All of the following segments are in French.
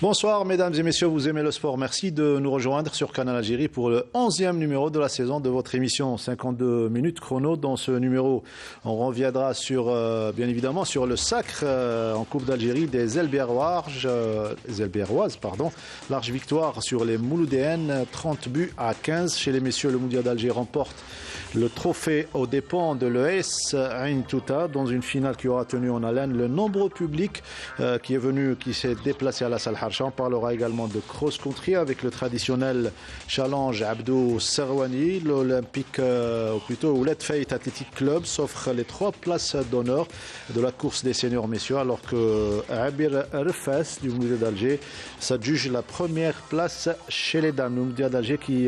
Bonsoir mesdames et messieurs, vous aimez le sport. Merci de nous rejoindre sur Canal Algérie pour le 11e numéro de la saison de votre émission 52 minutes chrono. Dans ce numéro, on reviendra sur, bien évidemment, sur le sacre en Coupe d'Algérie des Elbéroises, large victoire sur les Mouloudéennes, 30 buts à 15. Chez les messieurs, le Moudia d'Alger remporte le trophée aux dépens de l'ES Ain Touta dans une finale qui aura tenu en haleine le nombreux public qui s'est déplacé à la salle Harcha. On parlera également de cross-country avec le traditionnel challenge Abdou Serwani. L'Olympique, ou plutôt Ouled Feit Athletic Club s'offre les 3 places d'honneur de la course des seniors messieurs, alors que Abir Refes du Moudia d'Alger s'adjuge la première place chez les dames. Le Moudia d'Alger qui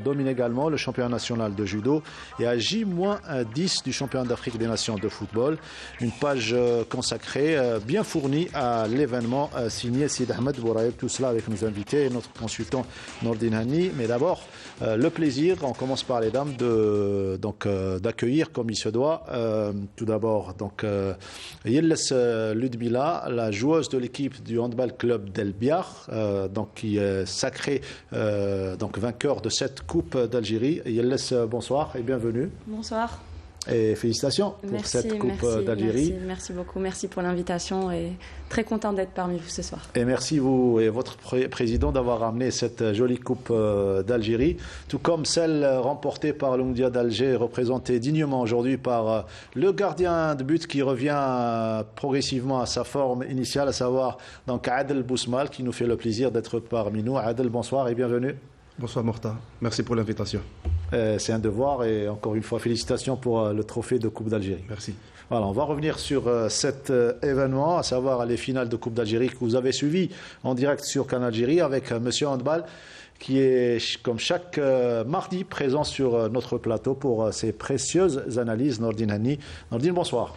domine également le championnat national de judo et à J-10 du championnat d'Afrique des nations de football. Une page consacrée bien fournie à l'événement signé Sid Ahmed Bouraïb. Tout cela avec nos invités et notre consultant Nordine Hani. Mais d'abord, le plaisir, on commence par les dames, d'accueillir comme il se doit. Tout d'abord, Yelles Ludmila, la joueuse de l'équipe du handball club d'El Biar, qui est sacrée vainqueur de cette Coupe d'Algérie. Yelles, bonsoir et bienvenue. Bonsoir. Et félicitations pour cette Coupe d'Algérie. Merci beaucoup. Merci pour l'invitation et très contente d'être parmi vous ce soir. Et merci vous et votre président d'avoir amené cette jolie Coupe d'Algérie, tout comme celle remportée par le Moudia d'Alger, représentée dignement aujourd'hui par le gardien de but qui revient progressivement à sa forme initiale, à savoir Adel Bousmal, qui nous fait le plaisir d'être parmi nous. Adel, bonsoir et bienvenue. Bonsoir Morta, merci pour l'invitation. C'est un devoir et encore une fois félicitations pour le trophée de Coupe d'Algérie. Merci. Voilà, on va revenir sur cet événement, à savoir les finales de Coupe d'Algérie que vous avez suivies en direct sur Canal Algérie avec Monsieur Handball qui est comme chaque mardi présent sur notre plateau pour ses précieuses analyses. Nordine Hani. Nordine, bonsoir.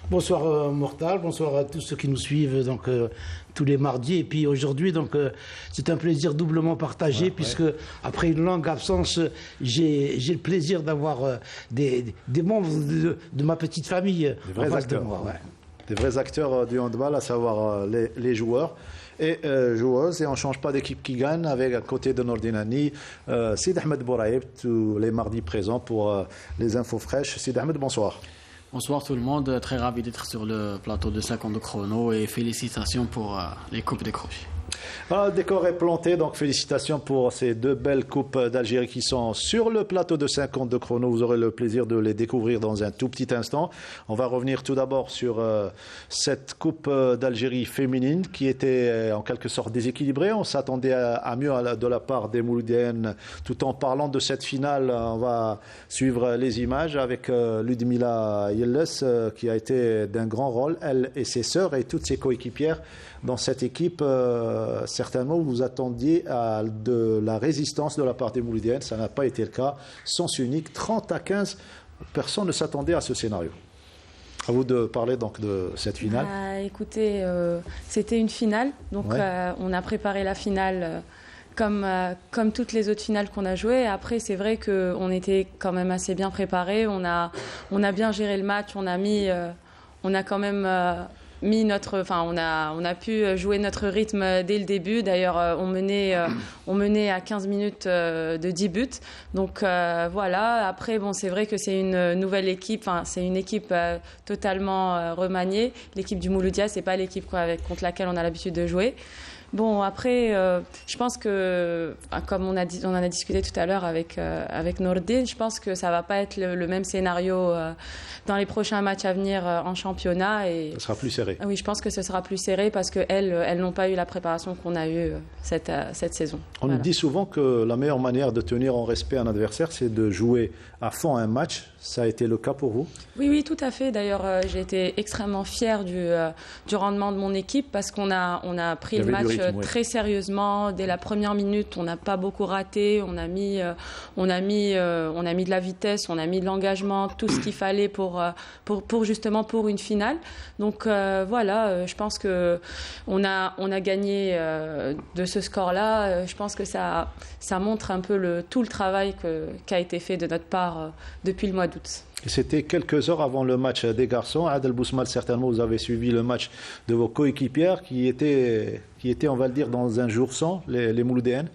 Bonsoir Mortal, bonsoir à tous ceux qui nous suivent tous les mardis. Et puis aujourd'hui, c'est un plaisir doublement partagé puisque après une longue absence, j'ai le plaisir d'avoir des membres de ma petite famille en face de moi. Ouais. Des vrais acteurs du handball, à savoir les joueurs et joueuses. Et on ne change pas d'équipe qui gagne avec à côté de Nordine Hani, Sid Ahmed Bouraïb, tous les mardis présents pour les infos fraîches. Sid Ahmed, bonsoir. Bonsoir tout le monde, très ravi d'être sur le plateau de 50 de chrono et félicitations pour les coupes décrochées. Le décor est planté, donc félicitations pour ces 2 belles coupes d'Algérie qui sont sur le plateau de 50 de chrono. Vous aurez le plaisir de les découvrir dans un tout petit instant. On va revenir tout d'abord sur cette coupe d'Algérie féminine qui était en quelque sorte déséquilibrée. On s'attendait à mieux de la part des Mouloudiennes. Tout en parlant de cette finale, on va suivre les images avec Ludmila Yelles qui a été d'un grand rôle, elle et ses sœurs et toutes ses coéquipières dans cette équipe. Certainement, vous attendiez à de la résistance de la part des Mouloudiennes. Ça n'a pas été le cas. Sens unique, 30 à 15. Personne ne s'attendait à ce scénario. À vous de parler de cette finale. Écoutez, c'était une finale. On a préparé la finale comme toutes les autres finales qu'on a jouées. Après, c'est vrai qu'on était quand même assez bien préparés. On a bien géré le match. On a quand même... on a pu jouer notre rythme dès le début. D'ailleurs, on menait à 15 minutes de 10 buts. Donc voilà. Après, c'est vrai que c'est une nouvelle équipe. C'est une équipe totalement remaniée. L'équipe du Mouloudia, c'est pas l'équipe contre laquelle on a l'habitude de jouer. Bon, après, je pense que, comme on en a discuté tout à l'heure avec Nordine, je pense que ça va pas être le même scénario dans les prochains matchs à venir en championnat. Et ça sera plus serré. Oui, je pense que ce sera plus serré parce qu'elles n'ont pas eu la préparation qu'on a eue cette saison. On nous dit souvent que la meilleure manière de tenir en respect un adversaire, c'est de jouer à fond un match. Ça a été le cas pour vous? Oui, tout à fait. D'ailleurs, j'ai été extrêmement fière du rendement de mon équipe parce qu'on a pris le match très sérieusement. Dès la première minute, on n'a pas beaucoup raté. On a mis de la vitesse, on a mis de l'engagement, tout ce qu'il fallait pour une finale. Donc voilà, je pense que on a gagné de ce score-là. Je pense que ça montre un peu tout le travail qui a été fait de notre part depuis le mois d'août. C'était quelques heures avant le match des garçons. Adel Bousmal, certainement, vous avez suivi le match de vos coéquipières qui étaient, on va le dire, dans un jour sans, les Mouloudéennes.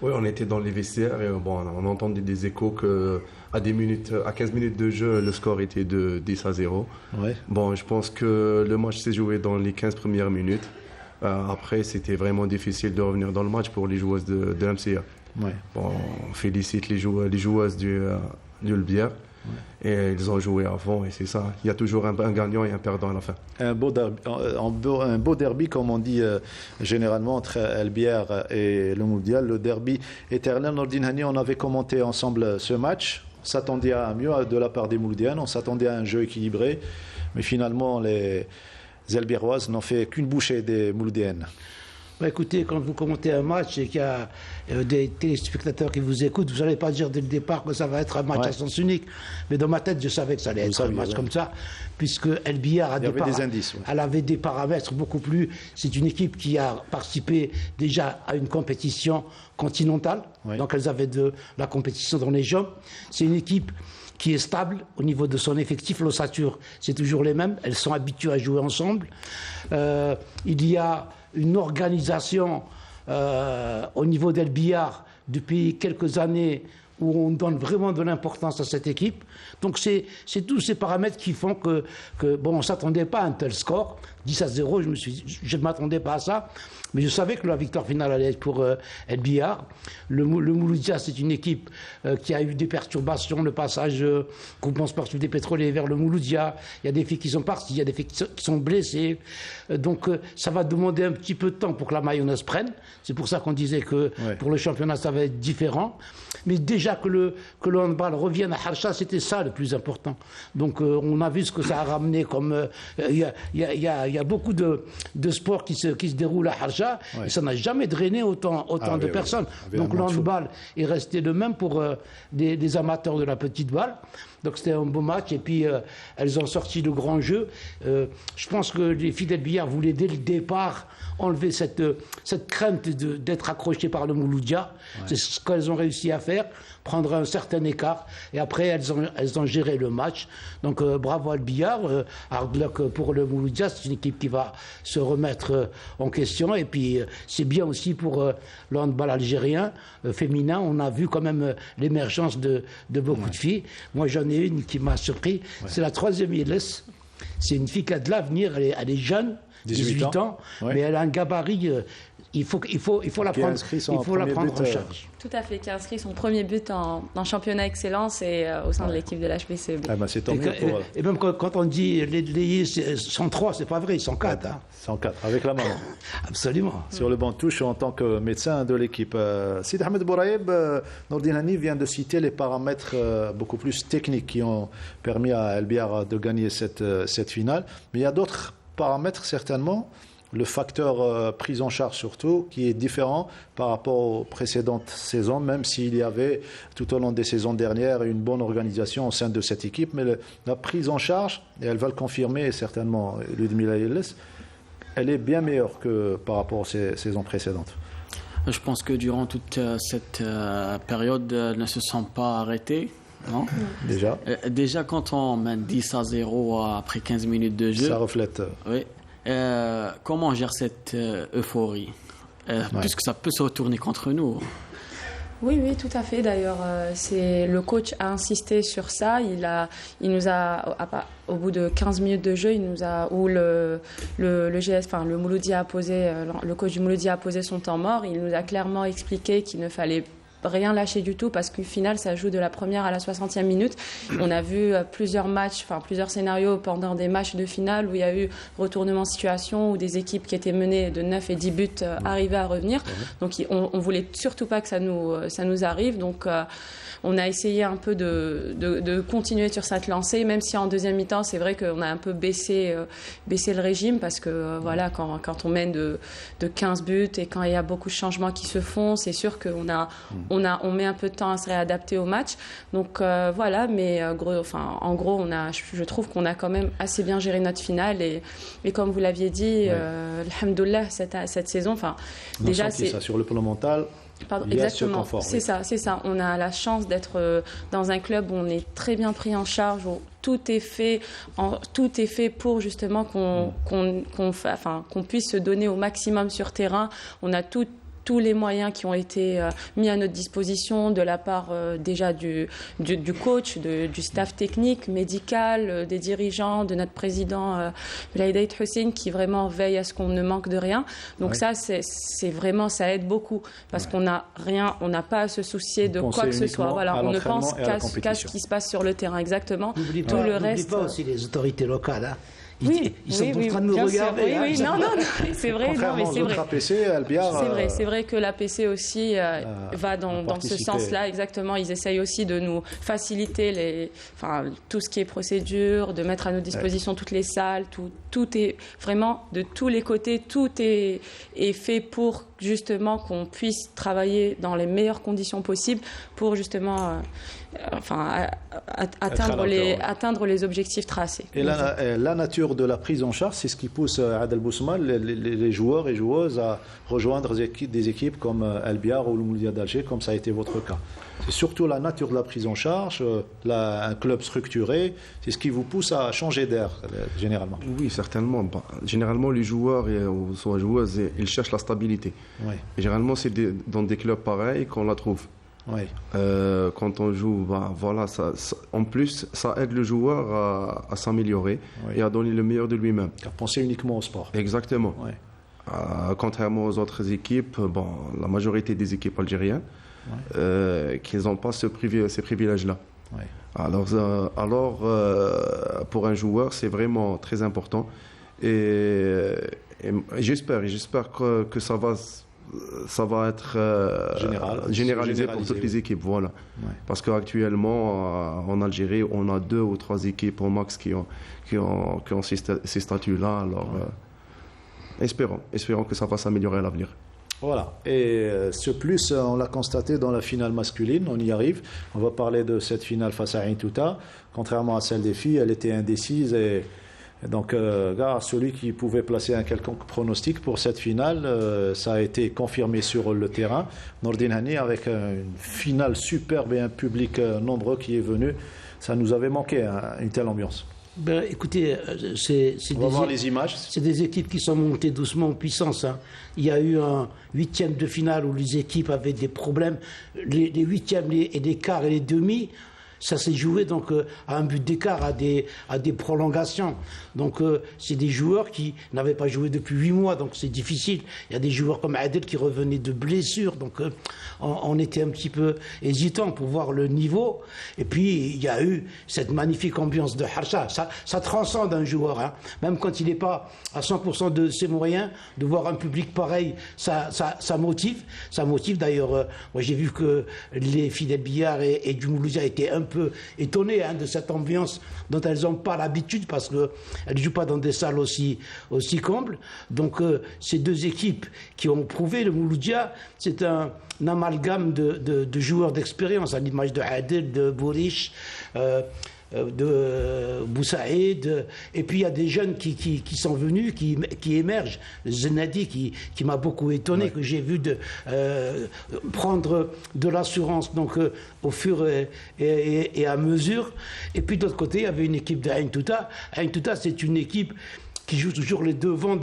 Oui, on était dans les vestiaires et on entendait des échos qu'à 15 minutes de jeu, le score était de 10-0. Ouais. Bon, je pense que le match s'est joué dans les 15 premières minutes. Après, c'était vraiment difficile de revenir dans le match pour les joueuses de l'MCA. Ouais. Bon, on félicite les joueuses du Lbière. Ouais. Et ils ont joué à fond et c'est ça. Il y a toujours un gagnant et un perdant à la fin. Un beau derby, comme on dit généralement, entre Lbière et le Mouloudia. Le derby éternel. Nordine Hani, on avait commenté ensemble ce match. On s'attendait à mieux de la part des Mouloudiennes. On s'attendait à un jeu équilibré. Mais finalement, les Elbiéroises n'ont fait qu'une bouchée des Mouloudiennes. Bah écoutez, quand vous commentez un match et qu'il y a des téléspectateurs qui vous écoutent, vous n'allez pas dire dès le départ que ça va être un match à sens unique. Mais dans ma tête, je savais que ça allait être un match comme ça, puisque Elbière elle avait des paramètres beaucoup plus... C'est une équipe qui a participé déjà à une compétition continentale, donc elles avaient de la compétition dans les jeux. C'est une équipe qui est stable au niveau de son effectif. L'ossature, c'est toujours les mêmes. Elles sont habituées à jouer ensemble. Il y a une organisation au niveau d'Elbière depuis quelques années où on donne vraiment de l'importance à cette équipe. Donc c'est tous ces paramètres qui font que bon, on ne s'attendait pas à un tel score. 10-0, je ne m'attendais pas à ça. Mais je savais que la victoire finale allait être pour Elbière. Le Mouloudia, c'est une équipe qui a eu des perturbations. Le passage groupement sportif des pétroliers vers le Mouloudia. Il y a des filles qui sont parties, il y a des filles qui sont blessées. Donc ça va demander un petit peu de temps pour que la mayonnaise prenne. C'est pour ça qu'on disait que pour le championnat, ça va être différent. Mais déjà que le handball revienne à Harsha, c'était ça le plus important. Donc on a vu ce que ça a ramené comme... Il y a beaucoup de sports qui se déroulent à Harsha. Et ça n'a jamais drainé autant de personnes. Donc le handball est resté le même pour des amateurs de la petite balle. Donc c'était un beau match. Et puis elles ont sorti le grand jeu. Je pense que les filles d'Elbière voulaient dès le départ enlever cette crainte d'être accrochées par le Mouloudia. C'est ce qu'elles ont réussi à faire, prendre un certain écart. Et après, elles ont géré le match. Donc bravo à Elbière. Hard luck pour le Mouloudia. C'est une équipe qui va se remettre en question. Et puis c'est bien aussi pour le handball algérien féminin. On a vu quand même l'émergence de beaucoup de filles. Moi, j'en ai une qui m'a surpris. C'est la 3e Iles. C'est une fille qui a de l'avenir. Elle est jeune. 18 ans, mais elle a un gabarit, il faut la prendre en charge. Tout à fait, qui a inscrit son premier but en championnat excellence et au sein de l'équipe de l'HBCB. Ah ben c'est tant mieux pour... Et même quand on dit les 103, c'est pas vrai, ils sont 4. 104, avec la maman. Absolument. Sur le banc de touche en tant que médecin de l'équipe. Sid Ahmed Bouraïb, Nordine Hani vient de citer les paramètres beaucoup plus techniques qui ont permis à Elbière de gagner cette finale. Mais il y a d'autres paramètres certainement, le facteur prise en charge surtout, qui est différent par rapport aux précédentes saisons, même s'il y avait tout au long des saisons dernières une bonne organisation au sein de cette équipe, mais la prise en charge, et elle va le confirmer certainement, Ludmila Yelles, elle est bien meilleure que par rapport aux saisons précédentes. Je pense que durant toute cette période, elles ne se sont pas arrêtées. Non. Déjà, quand on mène 10-0 après 15 minutes de jeu, ça reflète. Oui. Comment on gère cette euphorie puisque ça peut se retourner contre nous. Oui, tout à fait. D'ailleurs, le coach a insisté sur ça. Il nous a, au bout de 15 minutes de jeu, où le Mouloudia a posé, le coach du Mouloudia a posé son temps mort. Il nous a clairement expliqué qu'il ne fallait rien lâcher du tout parce qu'au final ça joue de la première à la 60e minute. On a vu plusieurs scénarios pendant des matchs de finale où il y a eu retournement de situation, où des équipes qui étaient menées de 9 et 10 buts arrivaient à revenir. Donc on voulait surtout pas que ça nous arrive. Donc on a essayé un peu de continuer sur cette lancée, même si en deuxième mi-temps, c'est vrai qu'on a un peu baissé le régime parce que voilà, quand on mène de 15 buts et quand il y a beaucoup de changements qui se font, c'est sûr qu'on on met un peu de temps à se réadapter au match. Donc voilà, mais en gros, je trouve qu'on a quand même assez bien géré notre finale et comme vous l'aviez dit, alhamdoulilah, cette saison, déjà c'est ça sur le plan mental. Pardon, exactement, c'est ça. On a la chance d'être dans un club où on est très bien pris en charge, où tout est fait pour justement qu'on puisse se donner au maximum sur terrain. On a tous les moyens qui ont été mis à notre disposition de la part déjà du coach, du staff technique, médical, des dirigeants, de notre président Laïdait Hussein qui vraiment veille à ce qu'on ne manque de rien. Donc ça, c'est vraiment, ça aide beaucoup parce qu'on n'a rien, on n'a pas à se soucier de quoi que ce soit. Voilà, on ne pense qu'à ce qui se passe sur le terrain, exactement. N'oublie pas aussi les autorités locales. Hein. Ils sont en train de nous regarder. Non, c'est vrai. Contrairement aux autres APC, Albiar. C'est vrai que l'APC aussi va dans ce sens-là, exactement. Ils essayent aussi de nous faciliter tout ce qui est procédure, de mettre à nos dispositions toutes les salles, tout est vraiment de tous les côtés, tout est fait pour justement qu'on puisse travailler dans les meilleures conditions possibles pour justement atteindre les objectifs tracés. Et la nature de la prise en charge, c'est ce qui pousse Adel Bousmal, les joueurs et joueuses à rejoindre des équipes comme Albiar ou le Mouloudia d'Alger, comme ça a été votre cas. C'est surtout la nature de la prise en charge, un club structuré, c'est ce qui vous pousse à changer d'air, généralement. Oui, certainement. Généralement, les joueurs ou soit joueuses, ils cherchent la stabilité. Oui. Et généralement, c'est dans des clubs pareils qu'on la trouve. Oui. Quand on joue, voilà, en plus, ça aide le joueur à s'améliorer et à donner le meilleur de lui-même. À penser uniquement au sport. Exactement. Oui. Contrairement aux autres équipes, la majorité des équipes algériennes, qui n'ont pas ces privilèges-là. Oui. Alors, pour un joueur, c'est vraiment très important. Et j'espère que ça va être généralisé pour toutes les équipes. Voilà. Ouais. Parce qu'actuellement, en Algérie, on a 2 ou 3 équipes au max qui ont ces statuts-là. Alors, espérons que ça va s'améliorer à l'avenir. Voilà. Et ce plus, on l'a constaté dans la finale masculine, on y arrive. On va parler de cette finale face à Ain Touta. Contrairement à celle des filles, elle était indécise et donc, celui qui pouvait placer un quelconque pronostic pour cette finale, ça a été confirmé sur le terrain. Nordin Hani avec une finale superbe et un public nombreux qui est venu. Ça nous avait manqué, une telle ambiance. Écoutez, on va voir les images. C'est des équipes qui sont montées doucement en puissance. Hein. Il y a eu un 8e de finale où les équipes avaient des problèmes. Les 8e et les quarts et les demi, ça s'est joué donc à un but d'écart, à des prolongations. Donc c'est des joueurs qui n'avaient pas joué depuis 8 mois, donc c'est difficile. Il y a des joueurs comme Adel qui revenaient de blessures, donc on était un petit peu hésitant pour voir le niveau. Et puis il y a eu cette magnifique ambiance de Harsha. Ça transcende un joueur, hein. Même quand il n'est pas à 100% de ses moyens, de voir un public pareil, ça motive. Ça motive. D'ailleurs, moi j'ai vu que les fidèles Billard et du Mouloudia étaient un peu étonnés de cette ambiance dont elles n'ont pas l'habitude parce qu'elles ne jouent pas dans des salles aussi combles. Donc ces deux équipes qui ont prouvé, le Mouloudia, c'est un amalgame de joueurs d'expérience, à l'image de Adel, de Bourish, de Boussaïd, et puis il y a des jeunes qui sont venus, qui émergent. Zenadi qui m'a beaucoup étonné, que j'ai vu prendre de l'assurance donc au fur et à mesure. Et puis de l'autre côté, il y avait une équipe de Ain Touta. Ain Touta, c'est une équipe qui joue toujours les devants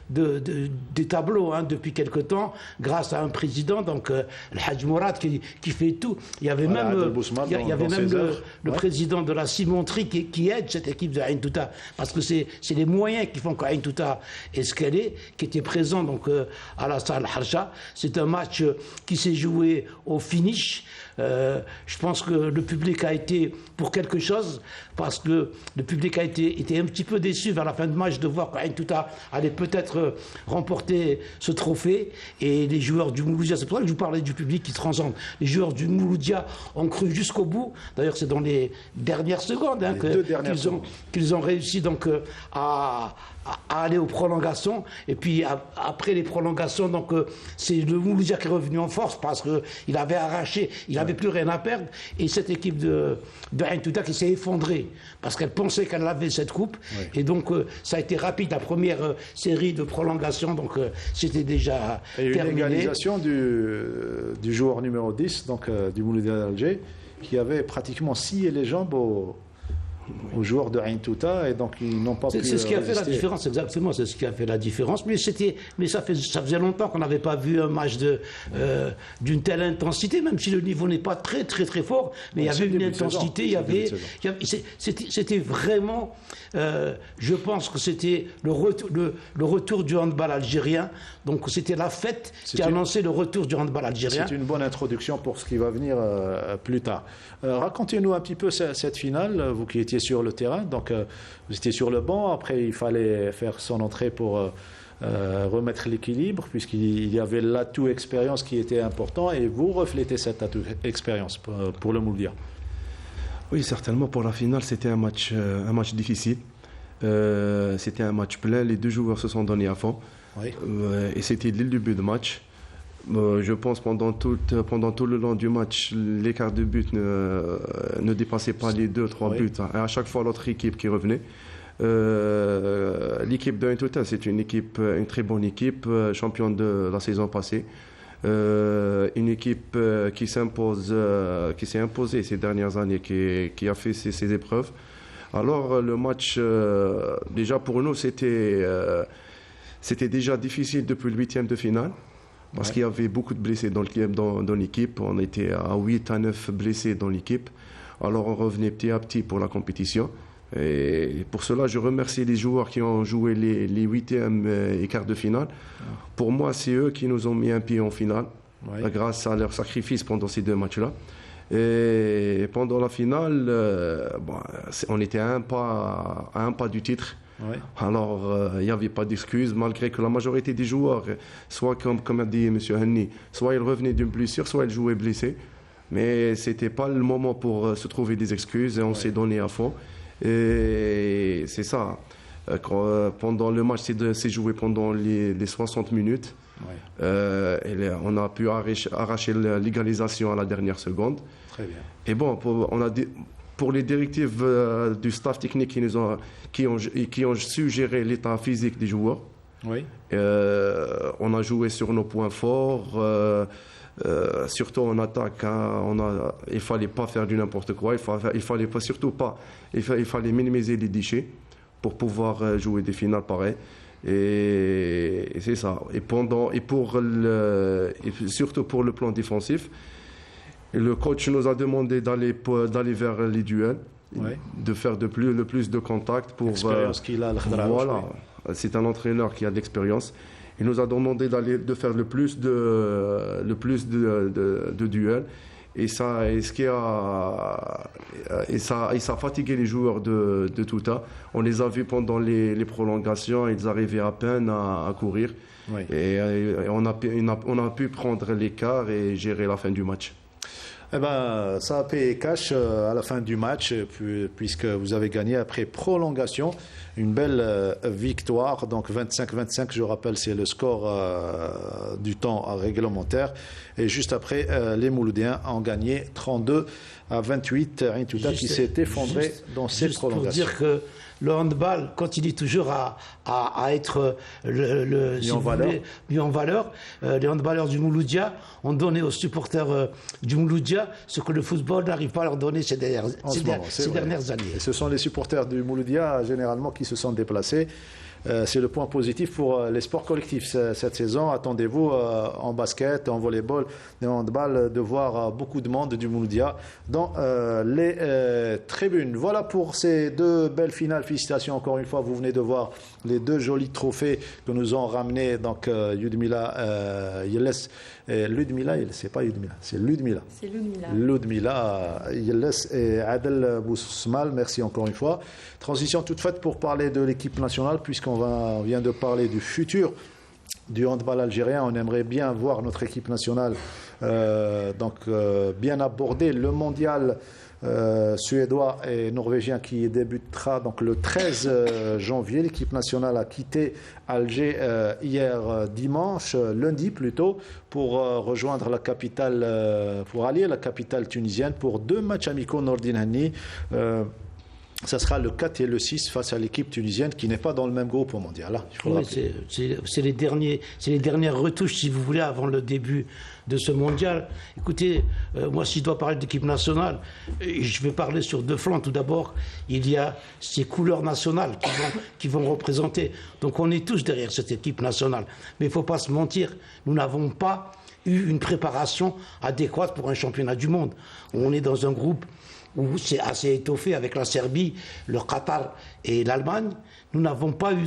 des tableaux depuis quelque temps, grâce à un président, donc le Hadj Mourad, qui fait tout. Il y avait même le président de la cimenterie qui aide cette équipe de Ain Touta, parce que c'est les moyens qui font qu'Ain Touta est ce qu'elle est, qui était présent donc à la salle Harsha. C'est un match qui s'est joué au finish. Je pense que le public a été pour quelque chose, parce que le public a été un petit peu déçu vers la fin du match de voir qu'Ain Touta allait peut-être remporter ce trophée. Et les joueurs du Mouloudia, c'est pour ça que je vous parlais du public qui transcende. Les joueurs du Mouloudia ont cru jusqu'au bout. D'ailleurs, c'est dans les dernières secondes qu'ils ont réussi donc à aller aux prolongations. Et puis après les prolongations, donc c'est le Mouloudia qui est revenu en force parce qu'il avait arraché, il n'avait plus rien à perdre. Et cette équipe de Ain Touta qui s'est effondrée parce qu'elle pensait qu'elle avait cette coupe. Oui. Et donc ça a été rapide, la première série de prolongations, donc c'était déjà terminé. Une égalisation du joueur numéro 10, donc du Mouloudia d'Alger, qui avait pratiquement scié les jambes aux joueurs de Ain Touta, et donc ils n'ont pas pu C'est ce qui a résister. fait la différence, exactement, c'est ce qui a fait la différence. Mais ça faisait longtemps qu'on n'avait pas vu un match d'une telle intensité, même si le niveau n'est pas très très très fort, mais il y avait une intensité, c'était vraiment, je pense que c'était le retour du handball algérien. Donc c'était la fête qui annonçait le retour du handball algérien. C'est une bonne introduction pour ce qui va venir plus tard. Racontez-nous un petit peu cette finale, vous qui étiez sur le terrain. Donc vous étiez sur le banc, après il fallait faire son entrée pour remettre l'équilibre, puisqu'il y avait l'atout expérience qui était important, et vous reflétez cet atout expérience pour le Mouloudia. Oui, certainement pour la finale, c'était un match difficile. C'était un match plein, les deux joueurs se sont donnés à fond. Oui. Et c'était dès le début de match. Je pense pendant tout le long du match, l'écart de but ne dépassait pas les 2-3 buts. Et à chaque fois, l'autre équipe qui revenait. L'équipe de Ain Touta, c'est une très bonne équipe, championne de la saison passée. Une équipe qui s'est imposée ces dernières années, qui a fait ses épreuves. Alors le match, déjà pour nous, c'était déjà difficile depuis le 8e de finale, parce qu'il y avait beaucoup de blessés dans l'équipe. On était à 8 à 9 blessés dans l'équipe. Alors on revenait petit à petit pour la compétition. Et pour cela, je remercie les joueurs qui ont joué les 8e et quarts de finale. Pour moi, c'est eux qui nous ont mis un pied en finale, grâce à leur sacrifice pendant ces deux matchs-là. Et pendant la finale, on était à un pas du titre. Oui. Alors, il n'y avait pas d'excuses, malgré que la majorité des joueurs, soit comme a dit M. Henny, soit ils revenaient d'une blessure, soit ils jouaient blessés. Mais ce n'était pas le moment pour se trouver des excuses, et on s'est donné à fond. Et c'est ça. Pendant le match, c'est joué pendant les 60 minutes. Oui. On a pu arracher l'égalisation à la dernière seconde. Très bien. Et bon, pour les directives du staff technique qui ont su gérer l'état physique des joueurs, oui. On a joué sur nos points forts. Surtout en attaque, il ne fallait pas faire du n'importe quoi. Il fallait minimiser les déchets pour pouvoir jouer des finales pareilles. Et c'est ça. Et surtout pour le plan défensif, le coach nous a demandé d'aller vers les duels, de faire le plus de contacts pour. L'expérience qu'il a. Voilà, c'est un entraîneur qui a de l'expérience. Il nous a demandé de faire le plus de duels. Et ça a fatigué les joueurs de Touta. On les a vus pendant les prolongations, ils arrivaient à peine à courir. Oui. Et on a pu prendre l'écart et gérer la fin du match. Eh ben, ça a payé cash à la fin du match, puisque vous avez gagné après prolongation. Une belle victoire, donc 25-25, je rappelle, c'est le score du temps réglementaire. Et juste après, les Mouloudiens ont gagné 32-28. Ain Touta qui s'est effondré dans ces prolongations. Pour dire que le handball continue toujours à être mis en valeur. Les handballeurs du Mouloudia ont donné aux supporters du Mouloudia ce que le football n'arrive pas à leur donner ces dernières années. Et ce sont les supporters du Mouloudia généralement qui se sont déplacés. C'est le point positif pour les sports collectifs cette saison. Attendez-vous en basket, en volleyball et en handball de voir beaucoup de monde du Mouloudia dans les tribunes. Voilà pour ces deux belles finales. Félicitations encore une fois. Vous venez de voir les deux jolis trophées que nous ont ramenés. Donc Ludmila Yeles. Ludmila, c'est pas Ludmila, c'est Ludmila. C'est Ludmila. Ludmila Yeles et Adel Bousmal. Merci encore une fois. Transition toute faite pour parler de l'équipe nationale, puisqu'on on vient de parler du futur du handball algérien. On aimerait bien voir notre équipe nationale bien aborder le mondial suédois et norvégien qui débutera donc le 13 janvier. L'équipe nationale a quitté Alger lundi plutôt, pour rejoindre la capitale, pour allier la capitale tunisienne pour 2 matchs amicaux Nordin Hanni. Ça sera le 4 et le 6 face à l'équipe tunisienne qui n'est pas dans le même groupe au mondial. Là, oui, c'est les dernières retouches, si vous voulez, avant le début de ce mondial. Écoutez, moi, si je dois parler d'équipe nationale, je vais parler sur 2 flancs. Tout d'abord, il y a ces couleurs nationales qui vont représenter. Donc, on est tous derrière cette équipe nationale. Mais il ne faut pas se mentir, nous n'avons pas eu une préparation adéquate pour un championnat du monde. On est dans un groupe où c'est assez étoffé avec la Serbie, le Qatar et l'Allemagne. Nous n'avons pas eu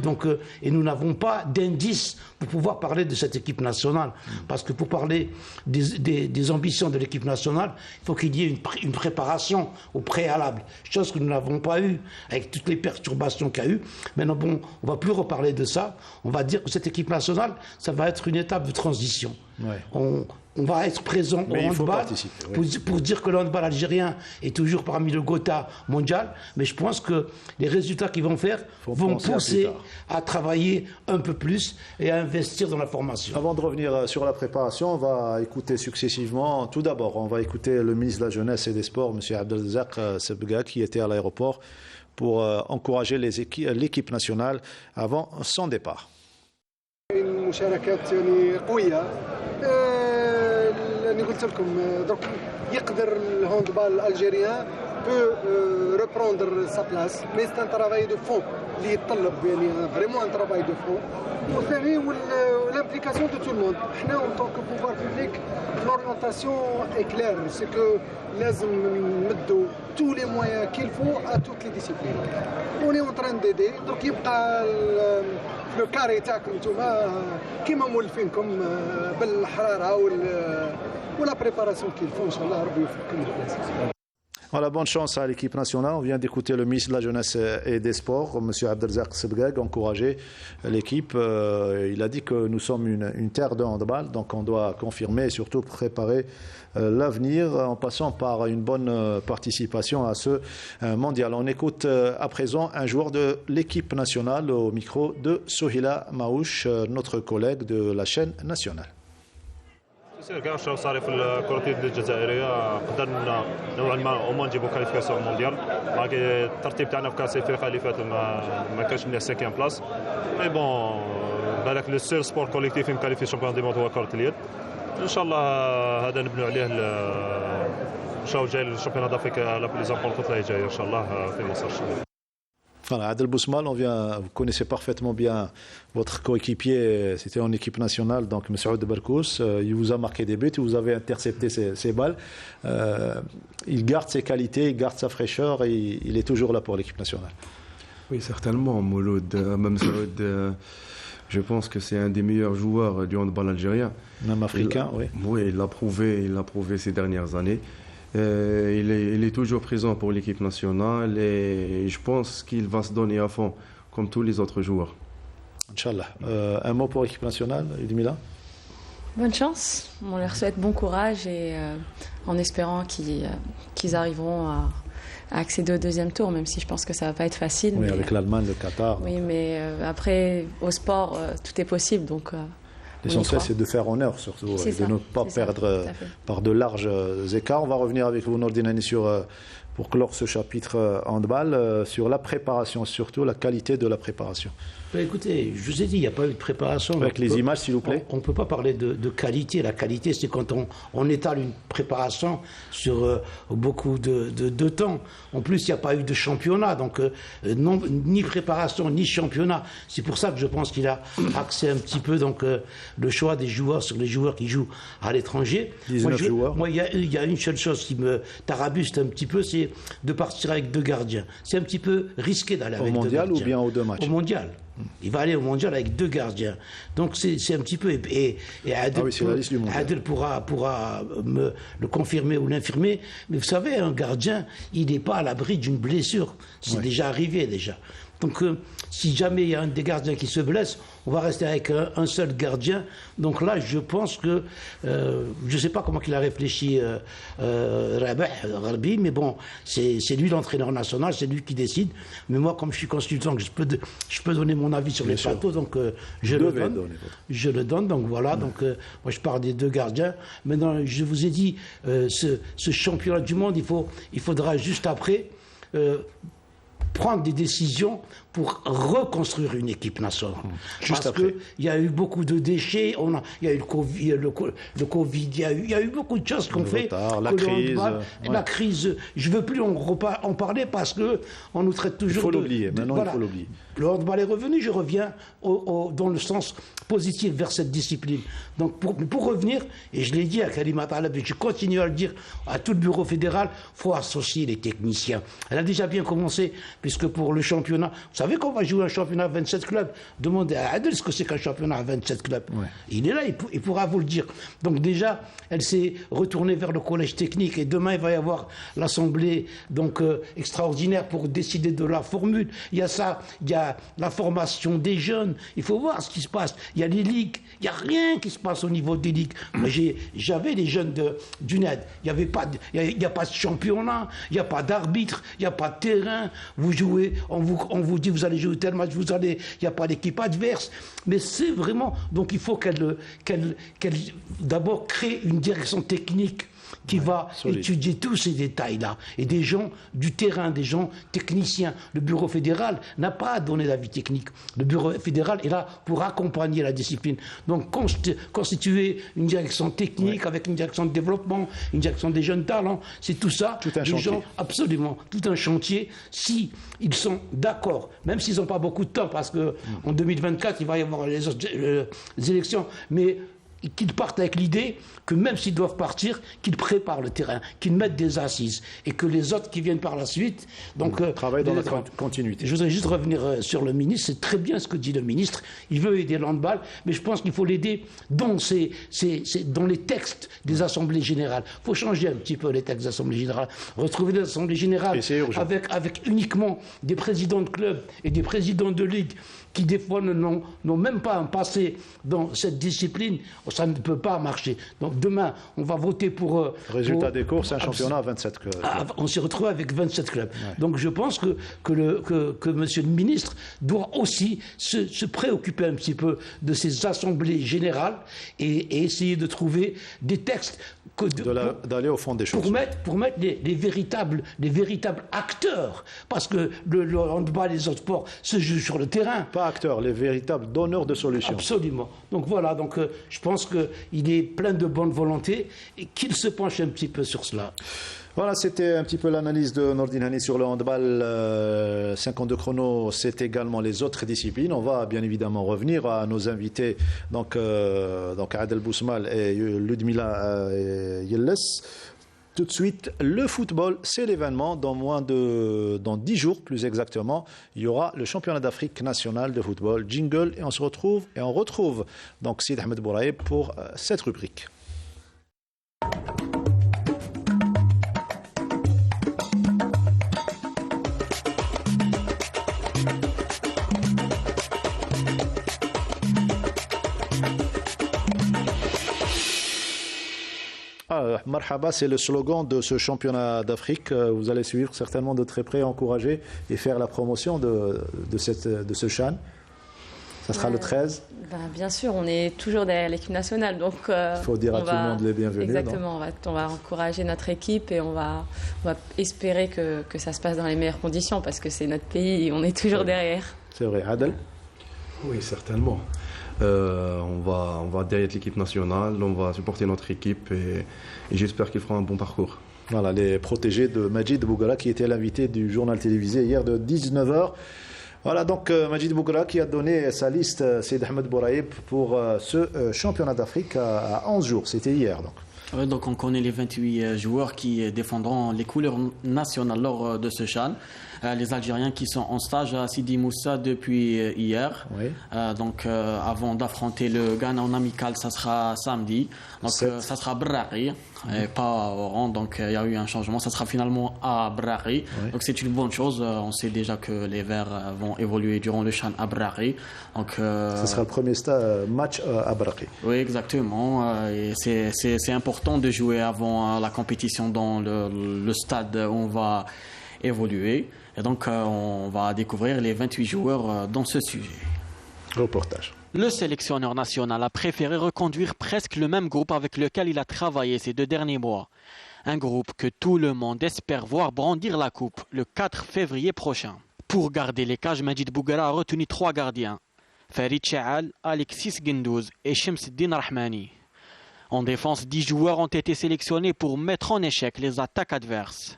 et nous n'avons pas d'indice pour pouvoir parler de cette équipe nationale. Parce que pour parler des ambitions de l'équipe nationale, il faut qu'il y ait une préparation au préalable. Chose que nous n'avons pas eu avec toutes les perturbations qu'il y a eu. Maintenant, bon, on ne va plus reparler de ça. On va dire que cette équipe nationale, ça va être une étape de transition. Ouais. On va être présent au handball pour dire que le handball algérien est toujours parmi le Gotha mondial, mais je pense que les résultats qu'ils vont faire vont pousser à travailler un peu plus et à investir dans la formation. Avant de revenir sur la préparation, on va écouter successivement. Tout d'abord, on va écouter le ministre de la Jeunesse et des Sports, M. Abdelrazak Sebga, qui était à l'aéroport pour encourager l'équipe nationale avant son départ. اللي قلت لكم دونك يقدر الهاندبال الالجيريان بو ريبروندر سا بلاس مي سي ان ترافاي دو فون اللي يتطلب يعني فريمون ان ترافاي دو فون وثاني لامبليكاسيون دو تو الموند حنا اون طونك بوفوار بوبليك لورينتاسيون اي كلير سي كو لازم نمدوا تو لي مويان كيل فو ا توت لي ديسيبلين اوني اون تران ديدي دونك يبقى لو كاري تاعكم نتوما كيما مولفينكم بالحراره ولا بريباراسيون كيل فو ان شاء الله ربي يوفقكم. Voilà, bonne chance à l'équipe nationale. On vient d'écouter le ministre de la Jeunesse et des Sports, M. Abdelrazak Sebga, encourager l'équipe. Il a dit que nous sommes une terre de handball, donc on doit confirmer et surtout préparer l'avenir en passant par une bonne participation à ce mondial. On écoute à présent un joueur de l'équipe nationale au micro de Souhila Maouch, notre collègue de la chaîne nationale. كاع واش صار في الكره اليد الجزائريه قدرنا نوعا ما وما نجيبوا كاليفيكاسيون مونديال ماكي الترتيب تاعنا في كاس افريقيا اللي فات ما كانش مليح 5 بلاص مي بون بالك لو سير سبور كوليكتيف مكاليفي شامبيون دي موند هو كره اليد ان شاء الله هذا نبنوا عليه الشهر الجاي الشامبيون دافريك لي زامبورطونت اللي جايه ان شاء الله في مصر. Voilà, Adel Bousmal, vous connaissez parfaitement bien votre coéquipier, c'était en équipe nationale, donc M. Oud Berkous, il vous a marqué des buts, vous avez intercepté ses balles. Il garde ses qualités, il garde sa fraîcheur et il est toujours là pour l'équipe nationale. Oui, certainement. Mouloud, même Saoud, je pense que c'est un des meilleurs joueurs du handball algérien. Même africain, oui. Oui, il l'a prouvé ces dernières années. Il est toujours présent pour l'équipe nationale et je pense qu'il va se donner à fond comme tous les autres joueurs. Inch'Allah. Un mot pour l'équipe nationale, Edmila? Bonne chance. On leur souhaite bon courage et en espérant qu'ils arriveront à accéder au deuxième tour, même si je pense que ça ne va pas être facile. Oui, mais avec l'Allemagne, le Qatar. Oui, mais après, au sport, tout est possible. Donc, l'essentiel, c'est de faire honneur, surtout, et de ne pas perdre par de larges écarts. On va revenir avec vous, Nordin Hanni, pour clore ce chapitre handball, sur la préparation, surtout la qualité de la préparation. Écoutez, je vous ai dit, il n'y a pas eu de préparation. Avec les images, s'il vous plaît. On ne peut pas parler de qualité. La qualité, c'est quand on étale une préparation sur beaucoup de temps. En plus, il n'y a pas eu de championnat. Donc, ni préparation, ni championnat. C'est pour ça que je pense qu'il a axé un petit peu le choix des joueurs sur les joueurs qui jouent à l'étranger. 19 joueurs. Moi, il y a une seule chose qui me tarabuste un petit peu, c'est de partir avec 2 gardiens. C'est un petit peu risqué d'aller avec 2 gardiens. Au mondial ou bien aux 2 matchs? Au mondial. Il va aller au mondial avec 2 gardiens. Donc c'est un petit peu... Et Adel pourra me le confirmer ou l'infirmer. Mais vous savez, un gardien, il n'est pas à l'abri d'une blessure. C'est déjà arrivé déjà. Donc, si jamais il y a un des gardiens qui se blesse, on va rester avec un seul gardien. Donc là, je pense que, je ne sais pas comment il a réfléchi, Rabah Gharbi, mais bon, c'est lui l'entraîneur national, c'est lui qui décide. Mais moi, comme je suis consultant, je peux donner mon avis sur les plateaux, donc je le donne. Donc voilà, donc moi je parle des 2 gardiens. Maintenant, je vous ai dit, ce championnat du monde, il faudra juste après prendre des décisions pour reconstruire une équipe nationale. Parce qu'il y a eu beaucoup de déchets, il y a eu le Covid, il y a eu beaucoup de choses qu'on fait. La crise, je ne veux plus en parler parce qu'on nous traite toujours il faut l'oublier, maintenant il faut l'oublier. Le handball est revenu, je reviens dans le sens positif vers cette discipline. Donc pour revenir, et je l'ai dit à Karima Taleb, et je continue à le dire à tout le bureau fédéral, il faut associer les techniciens. Elle a déjà bien commencé, puisque pour le championnat, vous savez qu'on va jouer un championnat à 27 clubs. Demandez à Adel ce que c'est qu'un championnat à 27 clubs. Ouais. Il est là, il pourra vous le dire. Donc déjà, elle s'est retournée vers le collège technique, et demain il va y avoir l'assemblée extraordinaire pour décider de la formule. Il y a ça, il y a la formation des jeunes, il faut voir ce qui se passe. Il y a les ligues, il n'y a rien qui se passe au niveau des ligues. Moi, j'avais les jeunes d'UNED, il n'y a pas de championnat, il n'y a pas d'arbitre, il n'y a pas de terrain. Vous jouez, on vous dit vous allez jouer tel match, il n'y a pas d'équipe adverse. Mais c'est vraiment, donc il faut qu'elle d'abord crée une direction technique qui va étudier tous ces détails-là. Et des gens du terrain, des gens techniciens. Le bureau fédéral n'a pas à donner l'avis technique. Le bureau fédéral est là pour accompagner la discipline. Donc constituer une direction technique avec une direction de développement, une direction des jeunes talents, c'est tout ça. Tout un chantier. Gens, absolument, tout un chantier. Si ils sont d'accord, même s'ils n'ont pas beaucoup de temps, parce qu'en 2024, il va y avoir les élections, mais qu'ils partent avec l'idée que même s'ils doivent partir, qu'ils préparent le terrain, qu'ils mettent des assises, et que les autres qui viennent par la suite travaillent dans la continuité. Je voudrais juste revenir sur le ministre. C'est très bien ce que dit le ministre. Il veut aider l'handball, mais je pense qu'il faut l'aider dans les textes des assemblées générales. Il faut changer un petit peu les textes des assemblées générales, retrouver des assemblées générales avec uniquement des présidents de clubs et des présidents de ligue qui des fois n'ont même pas un passé dans cette discipline. Ça ne peut pas marcher. Donc demain, on va voter pour... Résultat des courses, un championnat à 27 clubs. On s'est retrouvé avec 27 clubs. Ouais. Donc je pense que monsieur le ministre doit aussi se préoccuper un petit peu de ces assemblées générales et essayer de trouver des textes... D'aller au fond des choses. Pour mettre les véritables acteurs. Parce que le handball et les autres sports se jouent sur le terrain. Pas acteurs, les véritables donneurs de solutions. Absolument. Donc voilà, je pense qu'il est plein de bonne volonté et qu'il se penche un petit peu sur cela. Voilà, c'était un petit peu l'analyse de Nordine Hani sur le handball. 52 chrono, c'est également les autres disciplines. On va bien évidemment revenir à nos invités, donc Adel Bousmal et Ludmila Yelles. Tout de suite, le football, c'est l'événement. Dans 10 jours, plus exactement, il y aura le championnat d'Afrique national de football. Jingle, et on retrouve donc Sid Ahmed Bouraïb pour cette rubrique. Marhaba, c'est le slogan de ce championnat d'Afrique. Vous allez suivre certainement de très près, encourager et faire la promotion de ce CHAN. Ça sera le 13. Bien sûr, on est toujours derrière l'équipe nationale. Donc, il faut dire à tout le monde les bienvenus. Exactement, on va encourager notre équipe et on va espérer que ça se passe dans les meilleures conditions parce que c'est notre pays et on est toujours derrière. C'est vrai. Adel ? Oui, certainement. On va derrière l'équipe nationale, on va supporter notre équipe et j'espère qu'ils feront un bon parcours. Voilà, les protégés de Majid Bougara qui était l'invité du journal télévisé hier de 19h. Voilà donc Majid Bougara qui a donné sa liste, Sid Ahmed Bouraïb, pour ce championnat d'Afrique à 11 jours. C'était hier donc. Ouais, donc on connaît les 28 joueurs qui défendront les couleurs nationales lors de ce CHAN. les Algériens qui sont en stage à Sidi Moussa depuis hier. Oui. Donc avant d'affronter le Ghana en amical, ça sera samedi. Donc ça sera Brari et pas Oran. Donc il y a eu un changement. Ça sera finalement à Brari. Oui. Donc c'est une bonne chose. On sait déjà que les Verts vont évoluer durant le CHAN à Brari. Donc ça sera le premier match à Brari. Oui, exactement. Et c'est important de jouer avant la compétition dans le stade où on va évoluer. Et donc, on va découvrir les 28 joueurs dans ce sujet. Reportage. Le sélectionneur national a préféré reconduire presque le même groupe avec lequel il a travaillé ces 2 derniers mois. Un groupe que tout le monde espère voir brandir la coupe le 4 février prochain. Pour garder les cages, Majid Bouguera a retenu 3 gardiens. Farid Chaal, Alexis Gendouz et Shemseddine Rahmani. En défense, 10 joueurs ont été sélectionnés pour mettre en échec les attaques adverses.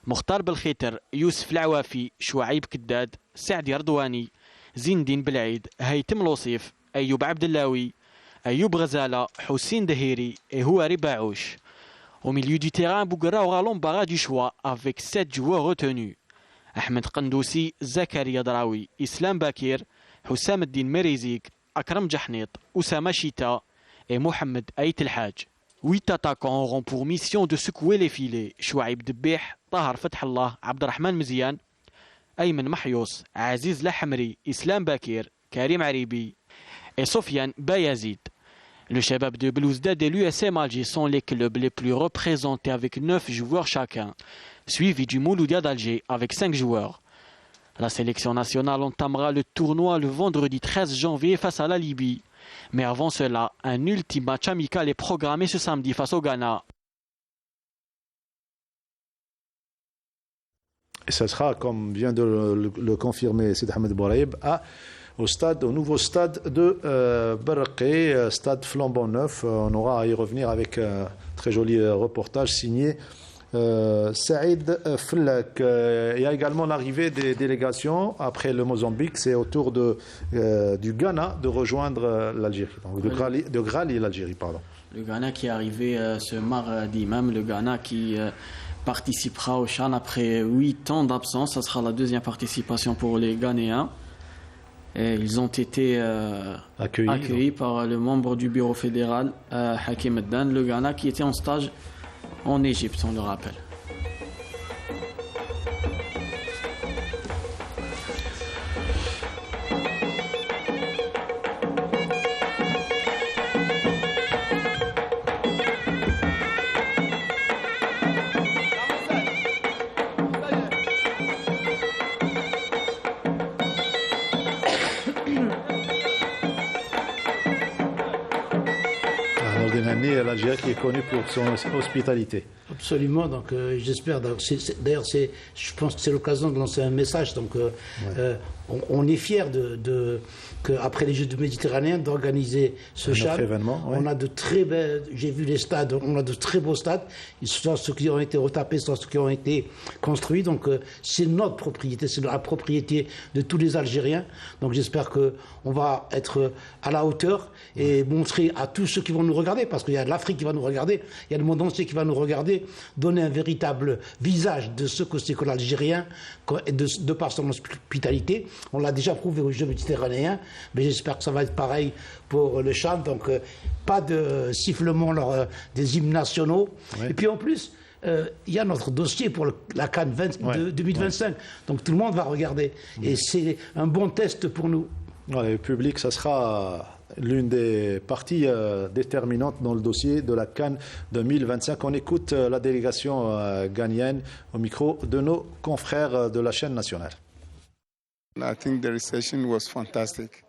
Mokhtar Belkhiter, Youssef Lawafi, Chouaib Keddad, Saadi Ardouani, Zindine Belaïd, Haytem Lossif, Ayoub Abdellaoui, Ayoub Ghazala, Houssine Dahiri et Houari Baouch. Au milieu du terrain, Bouguera aura l'embarras du choix avec 7 joueurs retenus. Ahmed Qandoussi, Zakaria Draoui, Islam Bakir, Houssam Eddin Merizik, Akram Jahnit, Oussama Chita et Mohamed Aït El Hadj. 8 attaquants auront pour mission de secouer les filets. Chouaib Debih, Tahar Fathallah, Abdelrahman Mzian, Ayman Mahyous, Aziz Lahamri, Islam Bakir, Karim Aribi et Sofiane Bayazid. Le Shabab de Belouizdad et l'USM Alger sont les clubs les plus représentés avec 9 joueurs chacun, suivi du Mouloudia d'Alger avec 5 joueurs. La sélection nationale entamera le tournoi le vendredi 13 janvier face à la Libye. Mais avant cela, un ultime match amical est programmé ce samedi face au Ghana. Et ce sera, comme vient de le confirmer Sid Ahmed Bouraïb, au nouveau stade de Berké, stade flambant neuf. On aura à y revenir avec un très joli reportage signé Saïd Flek. Il y a également l'arrivée des délégations après le Mozambique. C'est au tour du Ghana de rejoindre l'Algérie, donc de rallier l'Algérie. Pardon. Le Ghana qui est arrivé ce mardi même, le Ghana qui participera au CHAN après 8 ans d'absence. Ça sera la 2e participation pour les Ghanéens. Et ils ont été accueillis par le membre du bureau fédéral, Hakim Eddan, le Ghana qui était en stage en Égypte, on le rappelle. L'Algérie qui est connue pour son hospitalité. Absolument, donc j'espère. D'ailleurs, je pense que c'est l'occasion de lancer un message. Donc, on est fiers qu'après les Jeux du Méditerranée, d'organiser ce CHAN. On a de très belles. J'ai vu les stades. On a de très beaux stades. Soit ceux qui ont été retapés, soit ceux qui ont été construits. Donc, c'est notre propriété, c'est la propriété de tous les Algériens. Donc, j'espère que on va être à la hauteur et montrer à tous ceux qui vont nous regarder, parce qu'il y a l'Afrique qui va nous regarder, il y a le monde entier qui va nous regarder, donner un véritable visage de ce que c'est que l'Algérien, de par son hospitalité. On l'a déjà prouvé aux Jeux méditerranéens, mais j'espère que ça va être pareil pour le CHAN. Donc, pas de sifflement lors des hymnes nationaux. Ouais. Et puis en plus, il y a notre dossier pour la CAN 2025. Ouais. Donc tout le monde va regarder. Et c'est un bon test pour nous. Ouais, le public, ça sera l'une des parties déterminantes dans le dossier de la CAN 2025. On écoute la délégation ghanéenne au micro de nos confrères de la chaîne nationale. I think the reception was fantastic.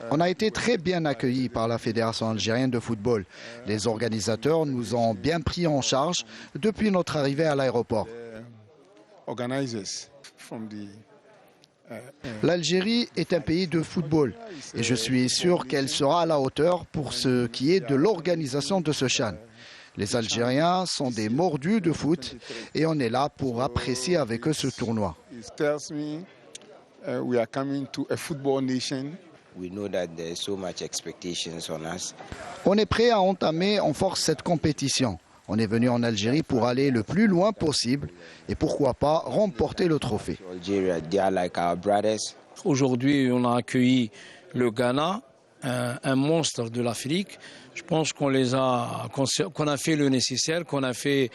On a été très bien accueillis par la Fédération algérienne de football. Les organisateurs nous ont bien pris en charge depuis notre arrivée à l'aéroport. L'Algérie est un pays de football et je suis sûr qu'elle sera à la hauteur pour ce qui est de l'organisation de ce CHAN. Les Algériens sont des mordus de foot et on est là pour apprécier avec eux ce tournoi. On est prêt à entamer en force cette compétition. On est venu en Algérie pour aller le plus loin possible et pourquoi pas remporter le trophée. Aujourd'hui, on a accueilli le Ghana, un monstre de l'Afrique. Je pense qu'on a fait le nécessaire, qu'on a fait,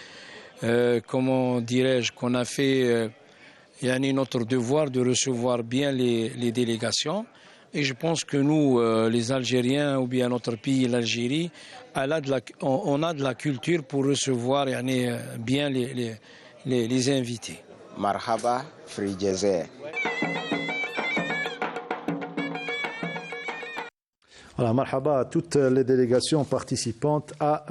qu'on a fait notre devoir de recevoir bien les délégations. Et je pense que nous, les Algériens, ou bien notre pays, l'Algérie, on a de la culture pour recevoir bien les invités. Marhaba, Free Jazer. Voilà, marhaba à toutes les délégations participantes à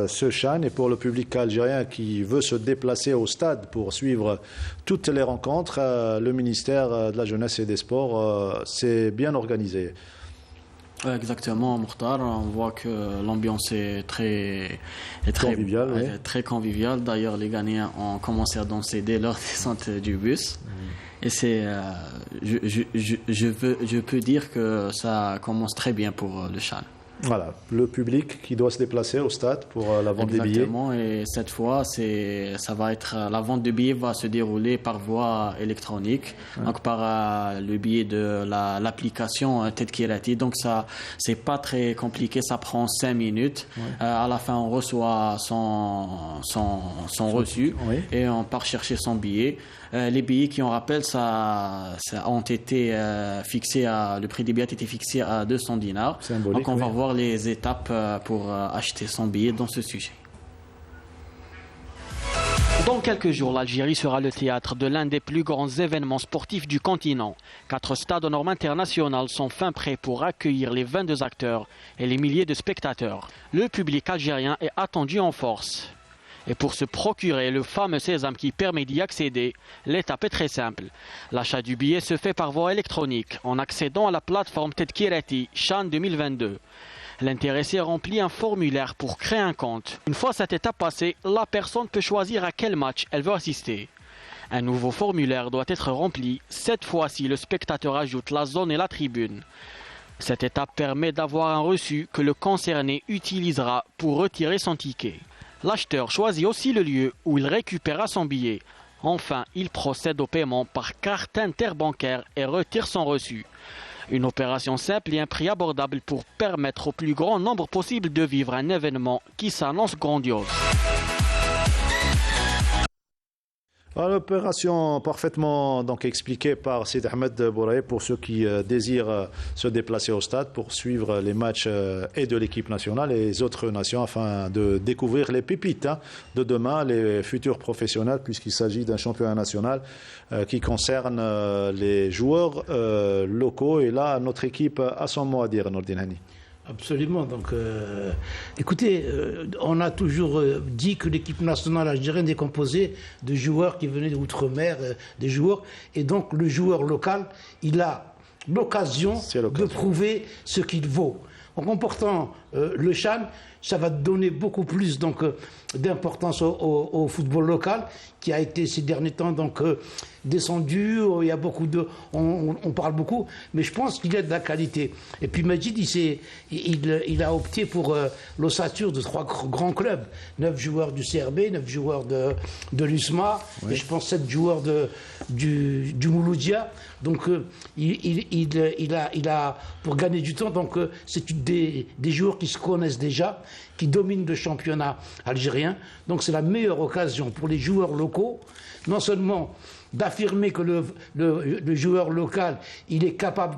ce CHAN et pour le public algérien qui veut se déplacer au stade pour suivre toutes les rencontres, le ministère de la Jeunesse et des Sports s'est bien organisé. Exactement, Mokhtar. On voit que l'ambiance est très conviviale. Très conviviale. D'ailleurs, les Ghanéens ont commencé à danser dès leur descente du bus. Et c'est, je peux dire que ça commence très bien pour le CHAN. Voilà, le public qui doit se déplacer au stade pour la vente des billets. Exactement, et cette fois, la vente de billets va se dérouler par voie électronique, donc par le biais de l'application Tedkirati. Donc ça, c'est pas très compliqué, ça prend 5 minutes. À la fin, on reçoit son reçu et on part chercher son billet. Les billets qui, on rappelle, ça ont été fixés le prix des billets a été fixé à 200 dinars. Donc on va voir les étapes pour acheter son billet dans ce sujet. Dans quelques jours, l'Algérie sera le théâtre de l'un des plus grands événements sportifs du continent. 4 stades aux normes internationales sont fin prêts pour accueillir les 22 acteurs et les milliers de spectateurs. Le public algérien est attendu en force. Et pour se procurer le fameux sésame qui permet d'y accéder, l'étape est très simple. L'achat du billet se fait par voie électronique en accédant à la plateforme Tedkirati CHAN 2022. L'intéressé remplit un formulaire pour créer un compte. Une fois cette étape passée, la personne peut choisir à quel match elle veut assister. Un nouveau formulaire doit être rempli. Cette fois-ci, le spectateur ajoute la zone et la tribune. Cette étape permet d'avoir un reçu que le concerné utilisera pour retirer son ticket. L'acheteur choisit aussi le lieu où il récupérera son billet. Enfin, il procède au paiement par carte interbancaire et retire son reçu. Une opération simple et un prix abordable pour permettre au plus grand nombre possible de vivre un événement qui s'annonce grandiose. L'opération parfaitement expliquée par Sid Ahmed Bouraye pour ceux qui désirent se déplacer au stade pour suivre les matchs et de l'équipe nationale et les autres nations afin de découvrir les pépites de demain, les futurs professionnels, puisqu'il s'agit d'un championnat national qui concerne les joueurs locaux. Et là, notre équipe a son mot à dire, Nordin Hani. Absolument. Donc, écoutez, on a toujours dit que l'équipe nationale algérienne est composée de joueurs qui venaient d'outre-mer, des joueurs. Et donc, le joueur local, il a l'occasion de prouver ce qu'il vaut. En remportant le CHAN, ça va donner beaucoup plus d'importance au football local qui a été ces derniers temps descendu. Il y a beaucoup on parle beaucoup, mais je pense qu'il y a de la qualité. Et puis Majid, il a opté pour l'ossature de 3 grands clubs, 9 joueurs du CRB, 9 joueurs de l'USMA, et je pense 7 joueurs du Mouloudia. Donc il a pour gagner du temps. Donc c'est des joueurs qui se connaissent déjà, qui dominent le championnat algérien. Donc c'est la meilleure occasion pour les joueurs locaux, non seulement d'affirmer que le joueur local, il est capable